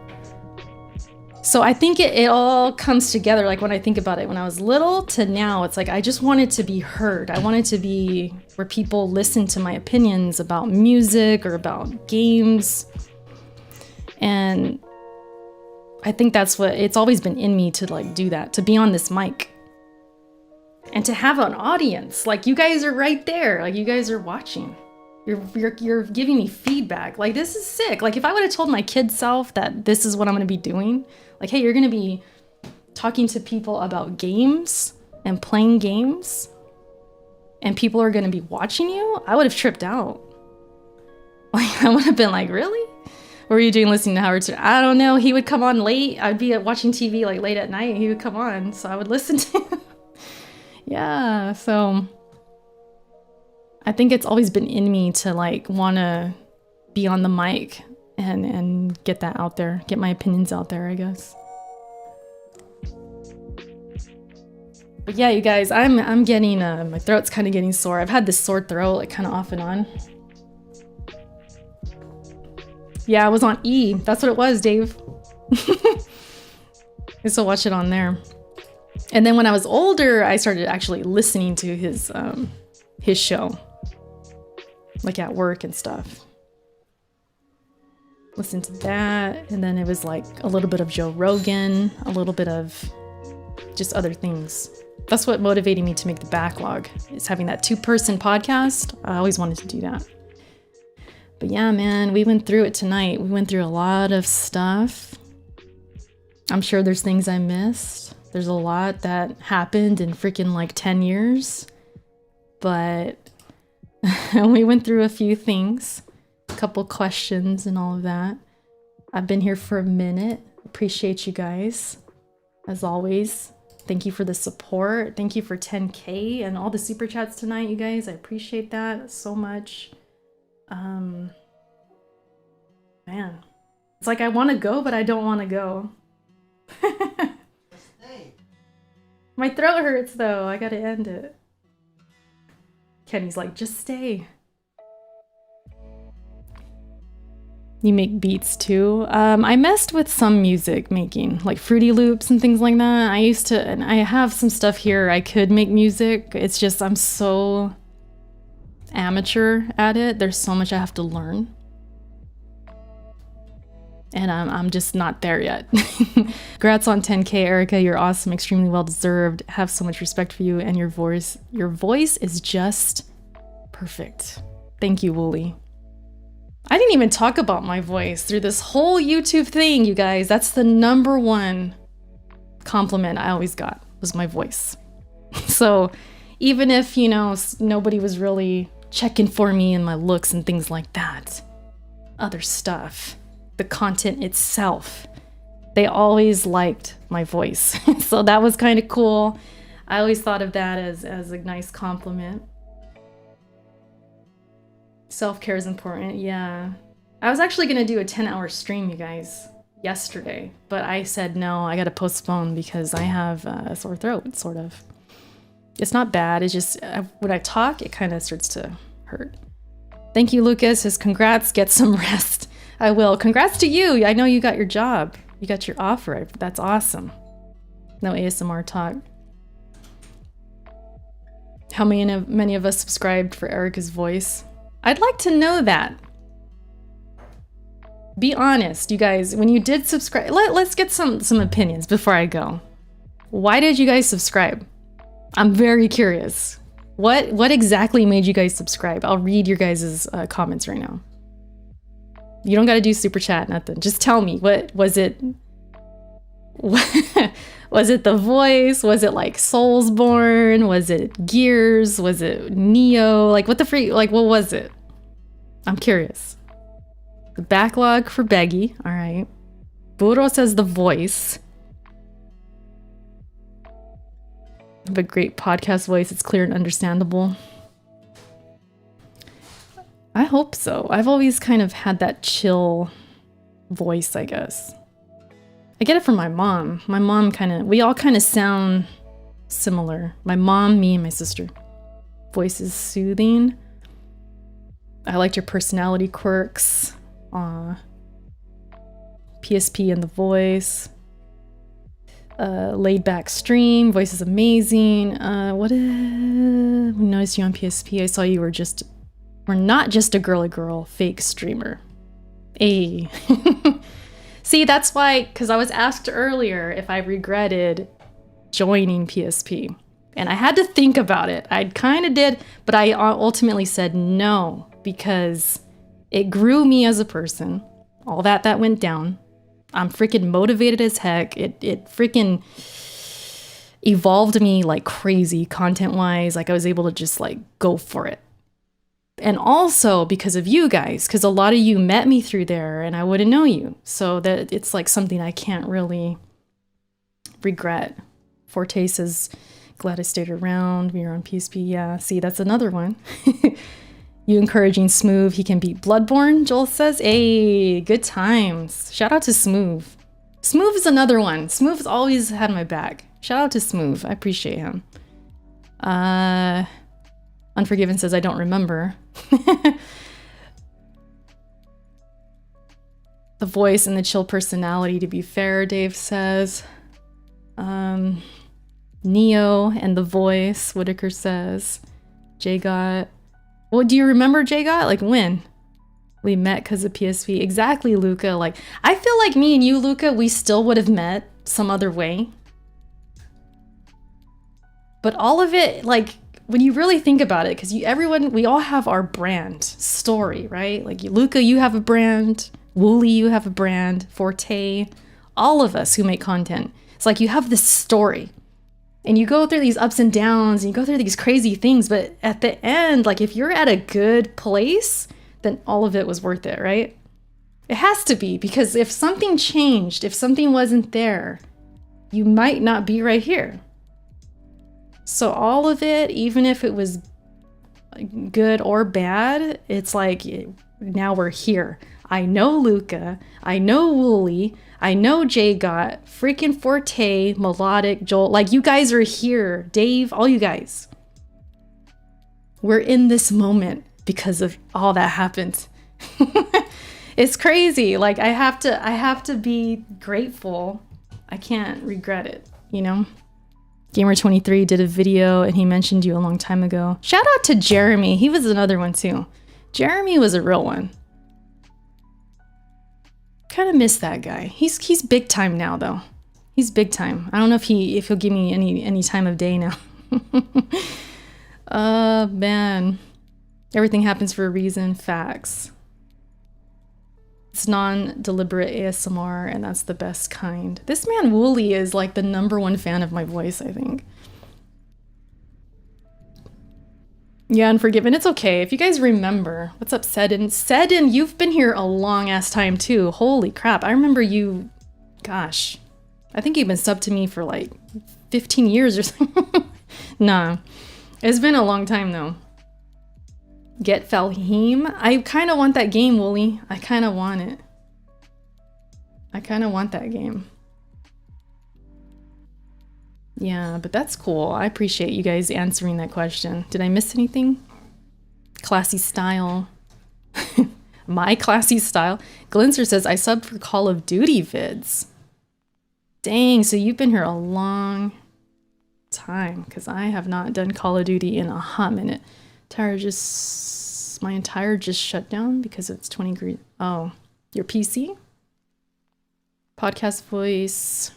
So I think it all comes together. Like when I think about it, when I was little to now, it's like I just wanted to be heard. I wanted to be where people listen to my opinions about music or about games. And I think that's what it's always been in me to like do that, to be on this mic and to have an audience. Like you guys are right there. Like you guys are watching. You're giving me feedback. Like this is sick. Like if I would have told my kid self that this is what I'm going to be doing, like, hey, you're going to be talking to people about games and playing games and people are going to be watching you, I would have tripped out. Like I would have been like, really? What were you doing listening to Howard Stern? I don't know. He would come on late. I'd be watching TV like late at night and he would come on. So I would listen to him. Yeah. So I think it's always been in me to like want to be on the mic and get that out there, get my opinions out there, I guess. But yeah, you guys, I'm getting, my throat's kind of getting sore. I've had this sore throat like kind of off and on. Yeah, I was on E. That's what it was, Dave. I used to watch it on there. And then when I was older, I started actually listening to his show, like at work and stuff. Listened to that, and then it was like a little bit of Joe Rogan, a little bit of just other things. That's what motivated me to make the backlog, is having that 2-person podcast. I always wanted to do that. But yeah, man, we went through it tonight. We went through a lot of stuff. I'm sure there's things I missed. There's a lot that happened in freaking like 10 years. But we went through a few things, a couple questions and all of that. I've been here for a minute. Appreciate you guys, as always. Thank you for the support. Thank you for 10K and all the super chats tonight, you guys. I appreciate that so much. Man, it's like I want to go, but I don't want to go. My throat hurts though. I gotta end it. Kenny's like, just stay. You make beats too. I messed with some music making, like Fruity Loops and things like that. I used to, and I have some stuff here I could make music. It's just I'm so amateur at it. There's so much I have to learn. And I'm just not there yet. Congrats on 10K, Erica. You're awesome, extremely well deserved. Have so much respect for you, and your voice is just perfect. Thank you, Wooly. I didn't even talk about my voice through this whole YouTube thing, you guys. That's the #1 compliment I always got, was my voice. So even if, you know, nobody was really checking for me and my looks and things like that, other stuff, the content itself, they always liked my voice. So that was kind of cool. I always thought of that as a nice compliment. Self-care is important, yeah. I was actually gonna do a 10-hour stream, you guys, yesterday, but I said no, I gotta postpone because I have a sore throat, sort of. It's not bad, it's just when I talk, it kind of starts to hurt. Thank you, Lucas. Says congrats, get some rest. I will. Congrats to you. I know you got your job. You got your offer. That's awesome. No ASMR talk. How many of us subscribed for Erica's voice? I'd like to know that. Be honest, you guys. When you did subscribe, let's get some opinions before I go. Why did you guys subscribe? I'm very curious. What exactly made you guys subscribe? I'll read your guys' comments right now. You don't got to do super chat, nothing. Just tell me, what was it? Was it the voice? Was it like Soulsborne? Was it Gears? Was it Neo? Like what the freak? Like what was it? I'm curious. The backlog for Beggy. All right. Burro says the voice. I have a great podcast voice. It's clear and understandable. I hope so. I've always kind of had that chill voice, I guess. I get it from my mom. My mom we all kind of sound similar. My mom, me, and my sister. Voice is soothing. I liked your personality quirks. PSP and the voice. Laid back stream. Voice is amazing. We noticed you on PSP. I saw you we're not just a girly-girl fake streamer. Hey. See, that's why, because I was asked earlier if I regretted joining PSP. And I had to think about it. I kind of did, but I ultimately said no, because it grew me as a person. All that went down. I'm freaking motivated as heck. It freaking evolved me like crazy content-wise. Like I was able to just like go for it. And also because of you guys, because a lot of you met me through there and I wouldn't know you. So that it's like something I can't really regret. Forte says, glad I stayed around. We were on PSP. Yeah, see, that's another one. You encouraging Smooth. He can beat Bloodborne, Joel says. Hey, good times. Shout out to Smooth. Smooth is another one. Smooth's always had my back. Shout out to Smooth. I appreciate him. Unforgiven says, I don't remember. The voice and the chill personality, to be fair, Dave says. Neo and the voice, Whitaker says. Jagot. Well, do you remember Jagot? Like when? We met because of PSV. Exactly, Luca. Like, I feel like me and you, Luca, we still would have met some other way. But all of it, like, when you really think about it, because we all have our brand story, right? Like, Luca, you have a brand. Wooly, you have a brand. Forte, all of us who make content. It's like you have this story. And you go through these ups and downs, and you go through these crazy things. But at the end, like, if you're at a good place, then all of it was worth it, right? It has to be, because if something changed, if something wasn't there, you might not be right here. So all of it, even if it was good or bad, it's like, now we're here. I know Luca, I know Wooly, I know J-Got, freaking Forte, Melodic, Joel, like, you guys are here, Dave, all you guys. We're in this moment because of all that happened. It's crazy. Like, I have to be grateful. I can't regret it, you know? Gamer23 did a video and he mentioned you a long time ago. Shout out to Jeremy. He was another one too. Jeremy was a real one. Kind of miss that guy. He's big time now though. He's big time. I don't know if he'll give me any time of day now. Man. Everything happens for a reason. Facts. It's non-deliberate ASMR, and that's the best kind. This man Wooly is like the #1 fan of my voice, I think. Yeah, Unforgiven. It's okay. If you guys remember, what's up, Sedin? Sedin, you've been here a long ass time too. Holy crap. I remember you, gosh, I think you've been subbed to me for like 15 years or something. Nah, it's been a long time though. Get Falheem. I kind of want that game, Wooly. I kind of want it. I kind of want that game. Yeah, but that's cool. I appreciate you guys answering that question. Did I miss anything? Classy style. My classy style. Glinzer says, I subbed for Call of Duty vids. Dang, so you've been here a long time, because I have not done Call of Duty in a hot minute. My entire just shut down because it's 20 degrees. Oh, your PC? Podcast voice.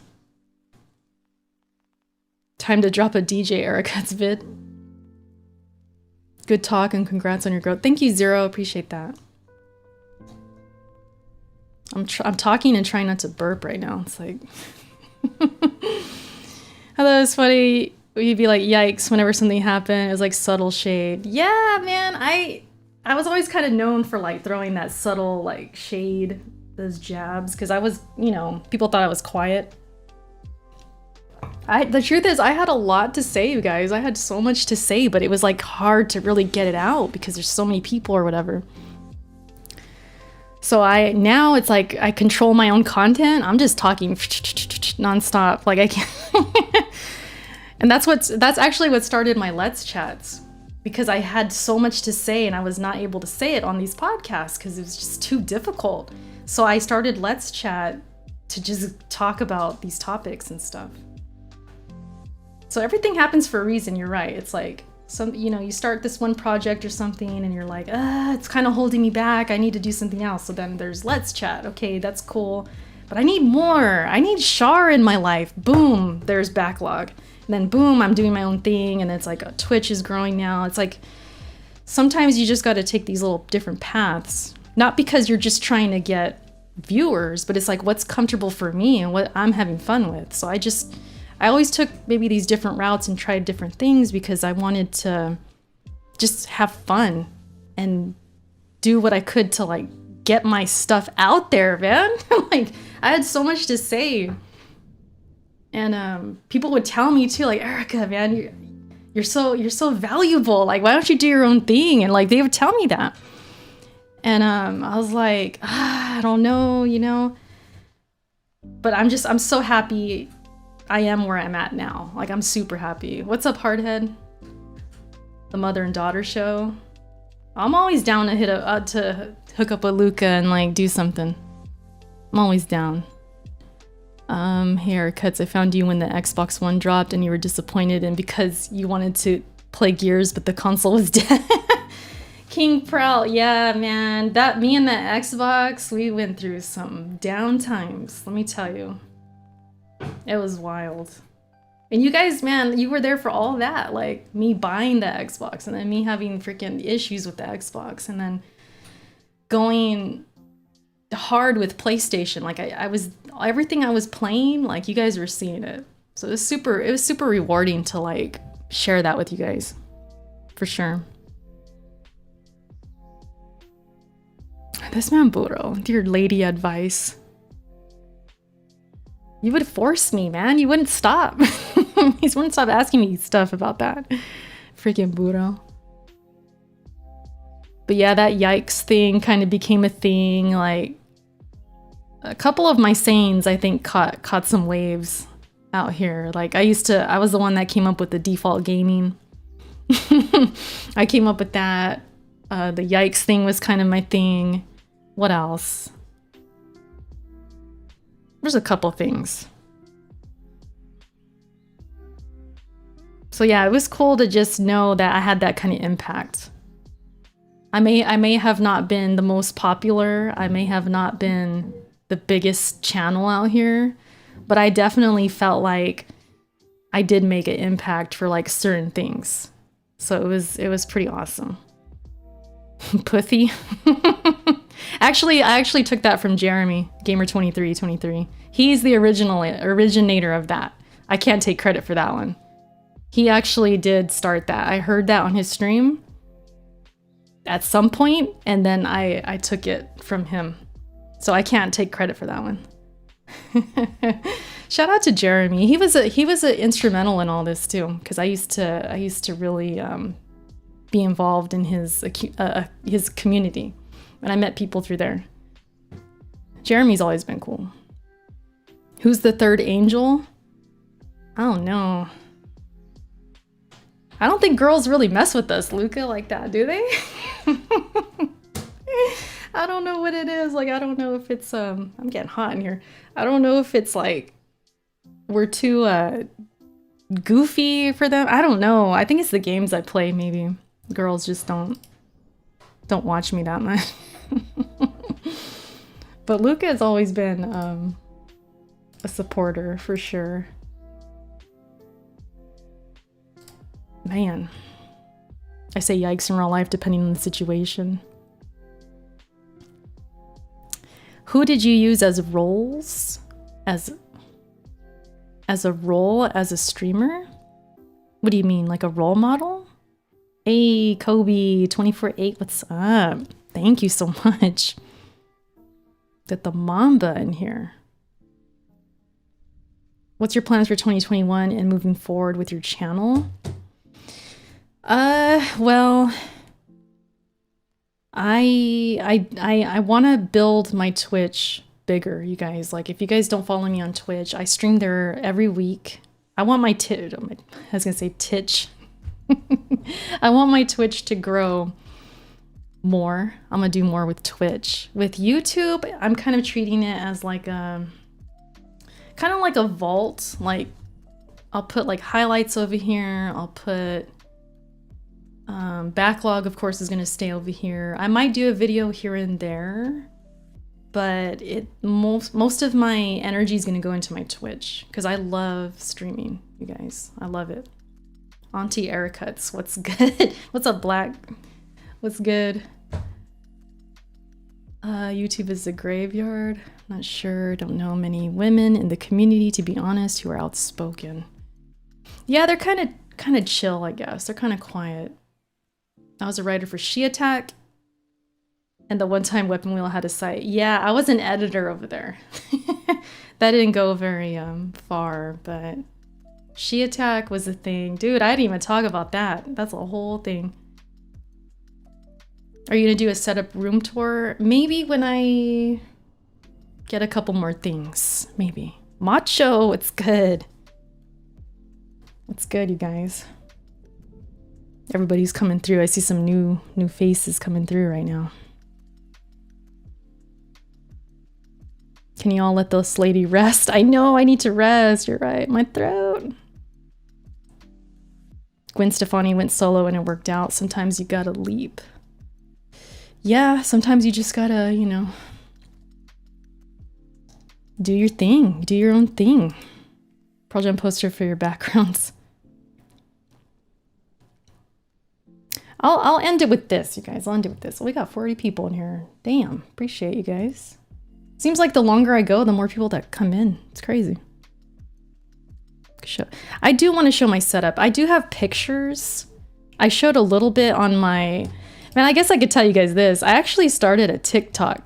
Time to drop a DJ Erica's vid. Good talk and congrats on your growth. Thank you, Zero. Appreciate that. I'm talking and trying not to burp right now. It's like... Hello, it's funny. You'd be like, yikes, whenever something happened. It was like subtle shade. Yeah, man, I was always kind of known for like throwing that subtle like shade, those jabs, because I was, you know, people thought I was quiet. The truth is, I had a lot to say, you guys. I had so much to say, but it was like hard to really get it out because there's so many people or whatever. So now it's like I control my own content. I'm just talking nonstop. Like I can't. And that's actually what started my Let's Chats, because I had so much to say and I was not able to say it on these podcasts because it was just too difficult. So I started Let's Chat to just talk about these topics and stuff. So everything happens for a reason. You're right. It's like you start this one project or something and you're like, it's kind of holding me back. I need to do something else. So then there's Let's Chat. Okay, that's cool. But I need more. I need Char in my life. Boom, there's backlog. And then boom, I'm doing my own thing. And it's like Twitch is growing now. It's like sometimes you just got to take these little different paths. Not because you're just trying to get viewers, but it's like what's comfortable for me and what I'm having fun with. So I always took maybe these different routes and tried different things because I wanted to just have fun and do what I could to like get my stuff out there, man. Like I had so much to say. And people would tell me too, like, Erica, man, you're so valuable. Like, why don't you do your own thing? And like they would tell me that. And I was like, I don't know, But I'm so happy I am where I'm at now. Like, I'm super happy. What's up, Hardhead? The mother and daughter show. I'm always down to hook up with Luca and like do something. I'm always down. Hey, Haircuts, I found you when the Xbox One dropped and you were disappointed and because you wanted to play Gears but the console was dead. King Prowl, yeah, man. That me and the Xbox, we went through some down times. Let me tell you, it was wild. And you guys, man, you were there for all that. Like me buying the Xbox, and then me having freaking issues with the Xbox, and then going hard with PlayStation. Like I was everything I was playing. Like you guys were seeing it, so it was super rewarding to like share that with you guys, for sure. This man Buro, dear lady advice. You would force me, man. You wouldn't stop. You wouldn't stop asking me stuff about that. Freaking Buro. But yeah, that yikes thing kind of became a thing. Like a couple of my sayings, I think, caught some waves out here. Like I was the one that came up with the default gaming. I came up with that. The yikes thing was kind of my thing. What else? There's a couple things. So yeah, it was cool to just know that I had that kind of impact. I may have not been the most popular. I may have not been the biggest channel out here, but I definitely felt like I did make an impact for like certain things. So it was pretty awesome. Puthy. I actually took that from Jeremy, Gamer2323. He's the originator of that. I can't take credit for that one. He actually did start that. I heard that on his stream at some point, and then I took it from him. So I can't take credit for that one. Shout out to Jeremy. He was instrumental in all this too, because I used to really be involved in his community, and I met people through there. Jeremy's always been cool. Who's the third angel? I don't know. I don't think girls really mess with us, Luca, like that, do they? I don't know what it is. Like, I don't know if it's I'm getting hot in here. I don't know if it's like we're too goofy for them. I don't know. I think it's the games I play, maybe. Girls just don't watch me that much. But Luca has always been a supporter for sure. Man, I say yikes in real life depending on the situation. Who did you use as roles? As a role as a streamer? What do you mean, like a role model? Hey, Kobe 24/8, what's up? Thank you so much. Get the Mamba in here. What's your plans for 2021 and moving forward with your channel? Well, I want to build my Twitch bigger, you guys. Like, if you guys don't follow me on Twitch, I stream there every week. I want my I was gonna say Titch. I want my Twitch to grow more. I'm gonna do more with Twitch. With YouTube, I'm kind of treating it as like a kind of like a vault. Like, I'll put like highlights over here. I'll put backlog, of course, is gonna stay over here. I might do a video here and there, but most of my energy is gonna go into my Twitch because I love streaming, you guys. I love it. Auntie Ericuts, what's good? What's up, Black? What's good? YouTube is a graveyard. Not sure. Don't know many women in the community, to be honest, who are outspoken. Yeah, they're kind of chill, I guess. They're kind of quiet. I was a writer for She Attack, and the one time Weapon Wheel had a site. Yeah, I was an editor over there. That didn't go very far, but She Attack was a thing. Dude, I didn't even talk about that. That's a whole thing. Are you gonna do a setup room tour? Maybe when I get a couple more things. Maybe. Macho, it's good. What's good, you guys? Everybody's coming through. I see some new faces coming through right now. Can you all let this lady rest? I know I need to rest. You're right. My throat. Gwen Stefani went solo and it worked out. Sometimes you gotta leap. yeah, sometimes you just gotta, you know, do your thing, do your own thing. Pearl Jam poster for your backgrounds. I'll end it with this, you guys. I'll end it with this. We got 40 people in here. Damn, appreciate you guys. Seems like the longer I go, the more people that come in. It's crazy. I do want to show my setup. I do have pictures. I showed a little bit on my... Man, I guess I could tell you guys this. I actually started a TikTok.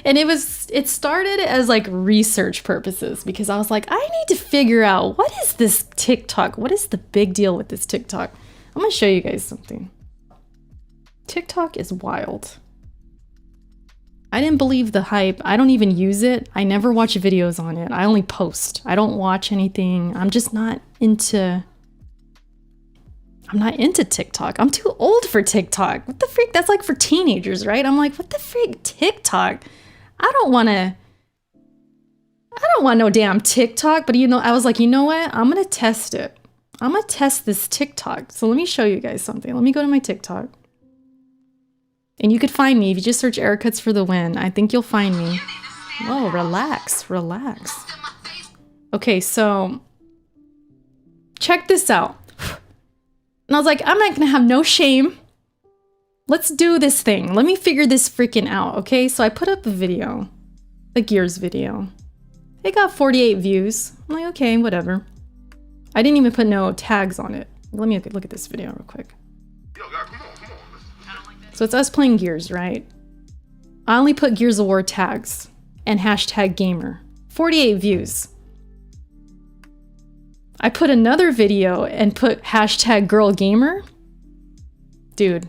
And it started as like research purposes because I was like, I need to figure out what is this TikTok? What is the big deal with this TikTok? I'm gonna show you guys something. TikTok is wild. I didn't believe the hype. I don't even use it. I never watch videos on it. I only post. I don't watch anything. I'm just not into... I'm not into TikTok. I'm too old for TikTok. What the freak? That's like for teenagers, right? I'm like, what the freak? TikTok? I don't want no damn TikTok, but you know, I was like, you know what? I'm going to test it. I'm going to test this TikTok. So let me show you guys something. Let me go to my TikTok. And you could find me if you just search Ericuts for the win. I think you'll find me. Whoa, relax, relax. Okay, so check this out. And I was like, I'm not going to have no shame. Let's do this thing. Let me figure this freaking out, okay? So I put up a video, the Gears video. It got 48 views. I'm like, okay, whatever. I didn't even put no tags on it. Let me look at this video real quick. So it's us playing Gears, right? I only put Gears of War tags and hashtag gamer. 48 views. I put another video and put hashtag girl gamer. Dude.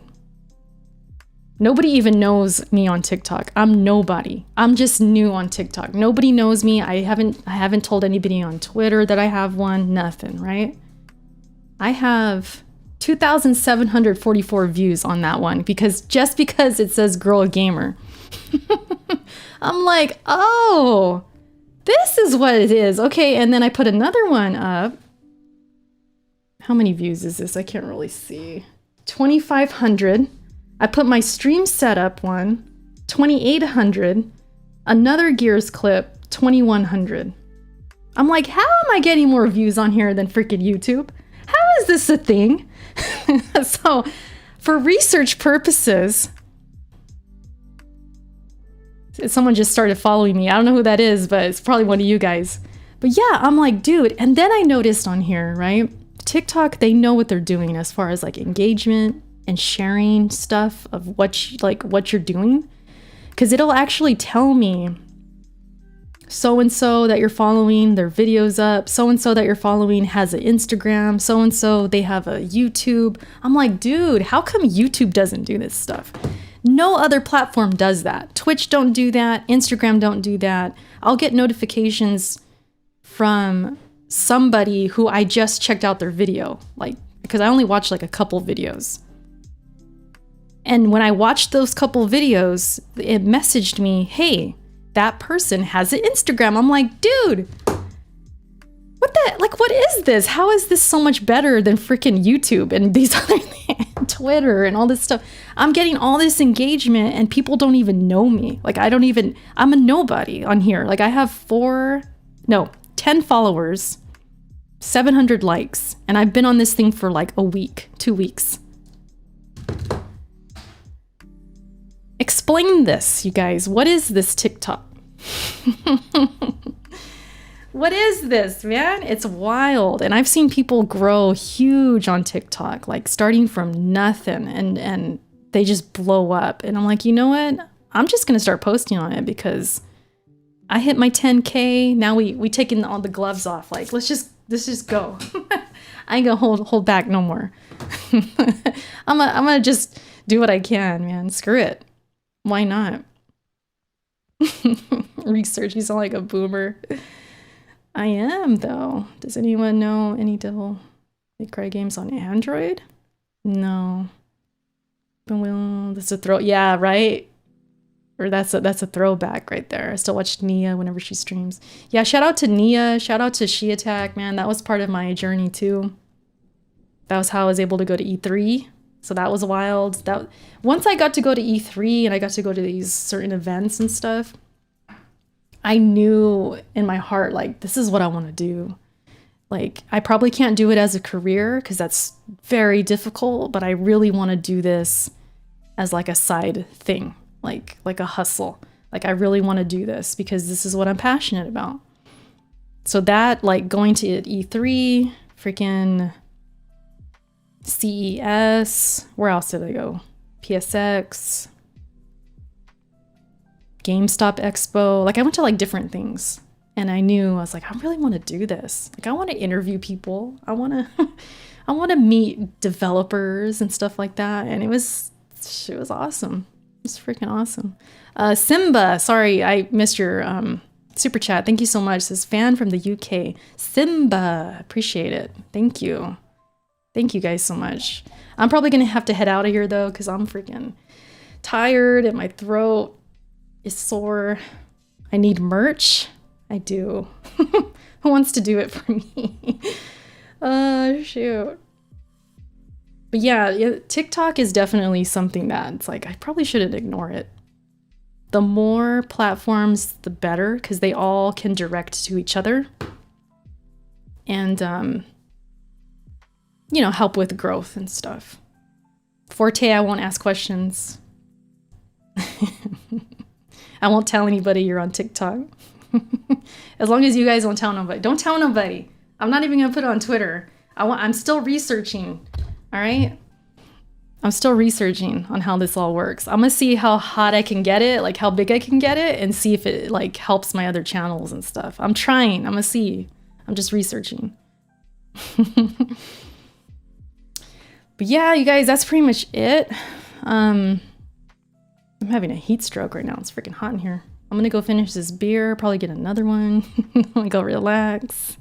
Nobody even knows me on TikTok. I'm nobody. I'm just new on TikTok. Nobody knows me. I haven't told anybody on Twitter that I have one. Nothing, right? I have 2,744 views on that one because it says girl gamer. I'm like, oh, this is what it is. Okay, and then I put another one up. How many views is this? I can't really see. 2,500. I put my stream setup one, 2,800. Another Gears clip, 2,100. I'm like, how am I getting more views on here than freaking YouTube? How is this a thing? So, for research purposes, someone just started following me. I don't know who that is, but it's probably one of you guys. But yeah, I'm like, dude. And then I noticed on here, right? TikTok, they know what they're doing as far as like engagement and sharing stuff of what you're doing, because it'll actually tell me so and so that you're following, their videos up, so and so that you're following has an Instagram, so and so they have a YouTube. I'm like, dude, how come YouTube doesn't do this stuff? No other platform does that. Twitch don't do that. Instagram don't do that. I'll get notifications from somebody who I just checked out their video, like, because I only watch like a couple videos. And when I watched those couple videos, it messaged me, hey, that person has an Instagram. I'm like, dude, what is this? How is this so much better than freaking YouTube and these other things, Twitter and all this stuff? I'm getting all this engagement and people don't even know me. Like, I'm a nobody on here. Like, I have 10 followers, 700 likes, and I've been on this thing for like a week, 2 weeks. Explain this, you guys. What is this TikTok? What is this, man? It's wild. And I've seen people grow huge on TikTok, like starting from nothing, and they just blow up. And I'm like, you know what? I'm just gonna start posting on it because I hit my 10K. Now we taking all the gloves off. Like, let's just go. I ain't gonna hold back no more. I'm gonna just do what I can, man. Screw it. Why not? Research, you sound like a boomer. I am, though. Does anyone know any Devil May Cry games on Android? No. But well, that's a throw. Yeah, right? Or that's a throwback right there. I still watch Nia whenever she streams. Yeah, shout out to Nia. Shout out to She Attack, man. That was part of my journey, too. That was how I was able to go to E3. So that was wild. That once I got to go to E3 and I got to go to these certain events and stuff, I knew in my heart, like, this is what I want to do. Like, I probably can't do it as a career because that's very difficult, but I really want to do this as like a side thing, like a hustle. Like, I really want to do this because this is what I'm passionate about. So that, like, going to E3, freaking CES, where else did I go? PSX, GameStop Expo. Like, I went to like different things and I knew, I was like, I really want to do this. Like, I want to interview people. I want to meet developers and stuff like that. And it was awesome. It was freaking awesome. Simba, sorry, I missed your super chat. Thank you so much. This fan from the UK. Simba, appreciate it. Thank you. Thank you guys so much. I'm probably going to have to head out of here though, because I'm freaking tired and my throat is sore. I need merch. I do. Who wants to do it for me? Shoot. But yeah, TikTok is definitely something that it's like, I probably shouldn't ignore it. The more platforms, the better, because they all can direct to each other. And, you know, help with growth and stuff. Forte, I won't ask questions. I won't tell anybody you're on TikTok. As long as you guys don't tell nobody. Don't tell nobody. I'm not even gonna put it on Twitter. I'm still researching. All right? I'm still researching on how this all works. I'm gonna see how hot I can get it, like how big I can get it, and see if it like helps my other channels and stuff. I'm trying. I'm gonna see. I'm just researching. But yeah, you guys, that's pretty much it. I'm having a heat stroke right now. It's freaking hot in here. I'm gonna go finish this beer, probably get another one. I'm gonna go relax.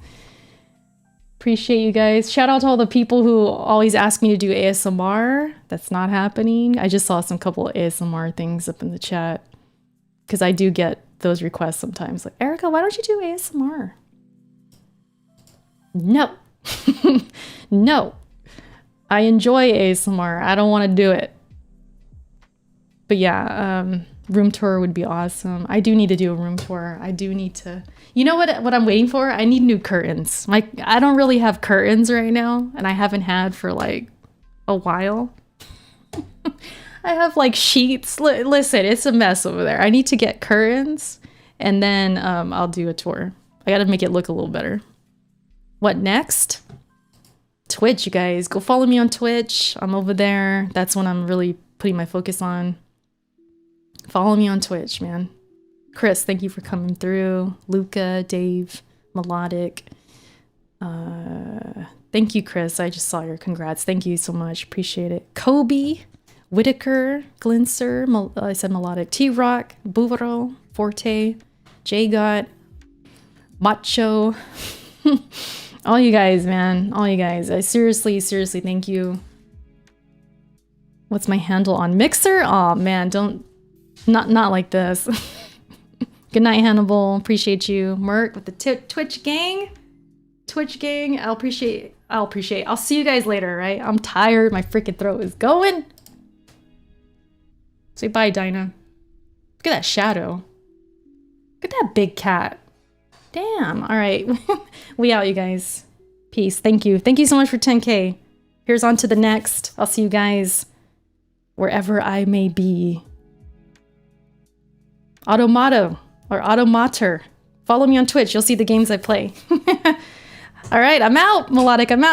Appreciate you guys. Shout out to all the people who always ask me to do ASMR. That's not happening. I just saw some couple of ASMR things up in the chat because I do get those requests sometimes. Like, Erica, why don't you do ASMR? No. No. I enjoy ASMR. I don't want to do it. But yeah, room tour would be awesome. I do need to do a room tour. I do need to, you know what I'm waiting for? I need new curtains. I don't really have curtains right now, and I haven't had for like a while. I have like sheets. Listen, it's a mess over there. I need to get curtains, and then I'll do a tour. I gotta make it look a little better. What next? Twitch, you guys. Go follow me on Twitch. I'm over there. That's when I'm really putting my focus on. Follow me on Twitch, man. Chris, thank you for coming through. Luca, Dave, Melodic. Thank you, Chris. I just saw your congrats. Thank you so much. Appreciate it. Kobe, Whitaker, Glinser, I said Melodic. T-Rock, Buvaro, Forte, J-Got, Macho. All you guys, man. All you guys. I seriously thank you. What's my handle on Mixer? Oh man, not like this. Good night, Hannibal. Appreciate you. Merc with the Twitch gang. Twitch gang. I'll appreciate. I'll see you guys later, right? I'm tired. My freaking throat is going. Say bye, Dinah. Look at that shadow. Look at that big cat. Damn. All right. We out, you guys. Peace. Thank you. Thank you so much for 10K. Here's on to the next. I'll see you guys wherever I may be. Automato or Automater. Follow me on Twitch. You'll see the games I play. All right. I'm out. Melodic, I'm out.